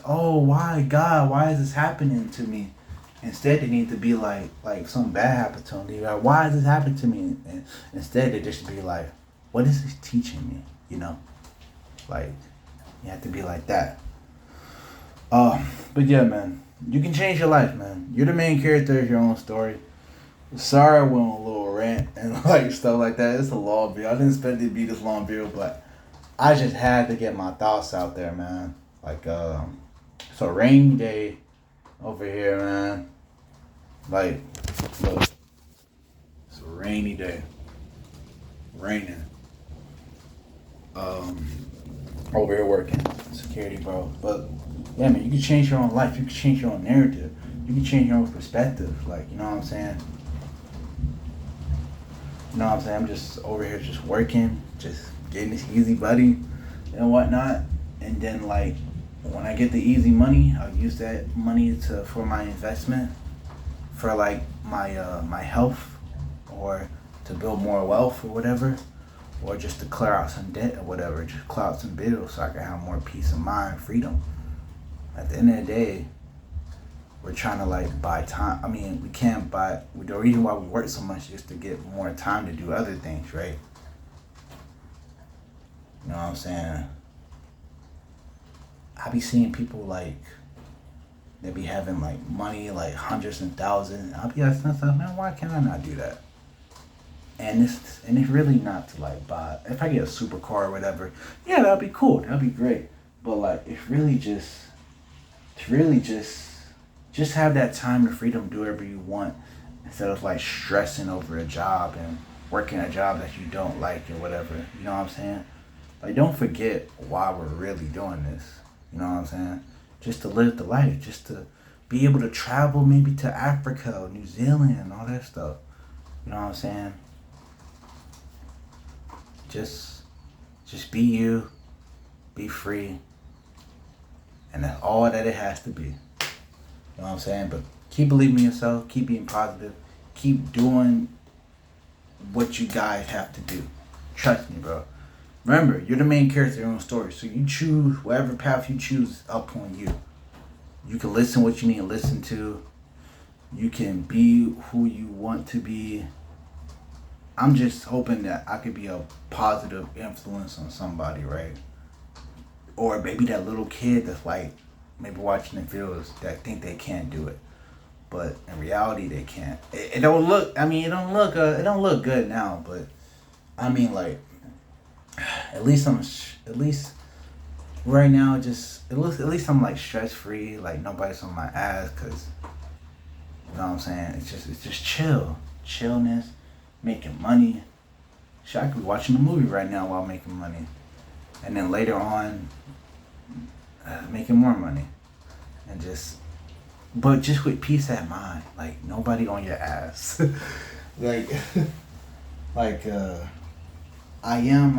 oh, why God? Why is this happening to me? Instead, they need to be like something bad happened to them. They be like, why is this happening to me? And instead, they just be like, what is this teaching me? Like, you have to be like that. But yeah, man, you can change your life, man. You're the main character of your own story. Sorry, I went on a little rant and like stuff like that. It's a long video. I didn't expect it to be this long video, but I just had to get my thoughts out there, man. Like, it's a rainy day over here, man. Like, look, it's a rainy day, raining. Over here working security, bro. But yeah, man, you can change your own life. You can change your own narrative. You can change your own perspective. Like, you know what I'm saying? You know what I'm saying? I'm just over here just working, just getting this easy buddy and whatnot. And then like when I get the easy money, I'll use that money for my investment, for like my health, or to build more wealth or whatever, or just to clear out some debt or whatever, just clear out some bills so I can have more peace of mind, freedom. At the end of the day, we're trying to like buy time. I mean, we can't buy. The reason why we work so much is to get more time to do other things, right? You know what I'm saying? I be seeing people like they be having like money, like hundreds and thousands. I'll be asking myself, man, why can't I not do that? And it's really not to like buy. If I get a supercar or whatever, yeah, that'd be cool. That'd be great. But like, it's really just have that time and freedom to do whatever you want, instead of like stressing over a job and working a job that you don't like or whatever. You know what I'm saying? Like, don't forget why we're really doing this. You know what I'm saying? Just to live the life, just to be able to travel maybe to Africa or New Zealand and all that stuff. You know what I'm saying? Just be you, be free, and that's all that it has to be. You know what I'm saying? But keep believing in yourself, keep being positive, keep doing what you guys have to do. Trust me, bro. Remember, you're the main character of your own story, so you choose whatever path you choose up on you. You can listen what you need to listen to. You can be who you want to be. I'm just hoping that I could be a positive influence on somebody, right? Or maybe that little kid that's like maybe watching the videos that think they can't do it, but in reality they can't. It don't look. I mean, it don't look good now, but I mean, like, at least right now, at least I'm like stress free. Like, nobody's on my ass, cause you know what I'm saying. It's just chillness, making money, Shit, I could be watching a movie right now while making money, and then later on, making more money, and but just with peace at mind, like nobody on your ass, like, like I am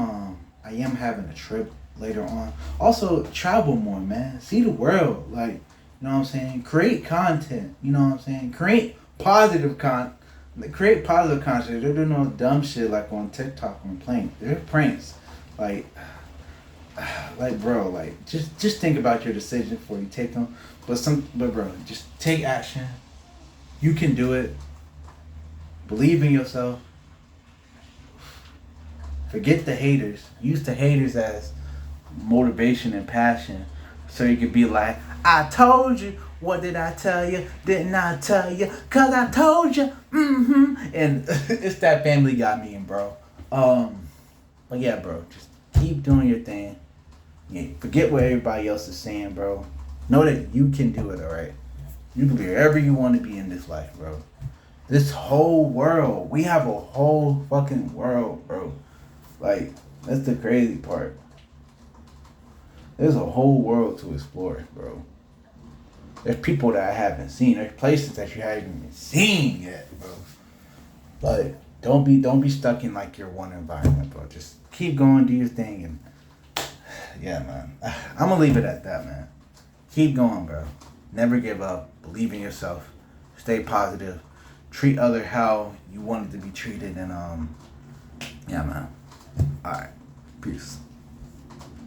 having a trip later on. Also, travel more, man. See the world, like you know what I'm saying. Create content, you know what I'm saying. Create positive content. They're doing no dumb shit like on TikTok and playing. They're pranks, like bro, like just think about your decision before you take them. But bro, just take action. You can do it. Believe in yourself. Forget the haters. Use the haters as motivation and passion, so you could be like, I told you. What did I tell you? Didn't I tell you? Cause I told you. And it's that Family Guy meme, bro. But yeah, bro, just keep doing your thing. Yeah, forget what everybody else is saying, bro. Know that you can do it, alright? You can be wherever you want to be in this life, bro. This whole world. We have a whole fucking world, bro. Like, that's the crazy part. There's a whole world to explore, bro. There's people that I haven't seen. There's places that you haven't even seen yet, bro. Like, don't be stuck in like your one environment, bro. Just keep going, do your thing, and yeah, man. I'm gonna leave it at that, man. Keep going, bro. Never give up. Believe in yourself. Stay positive. Treat other how you wanted to be treated, and yeah, man. All right. Peace.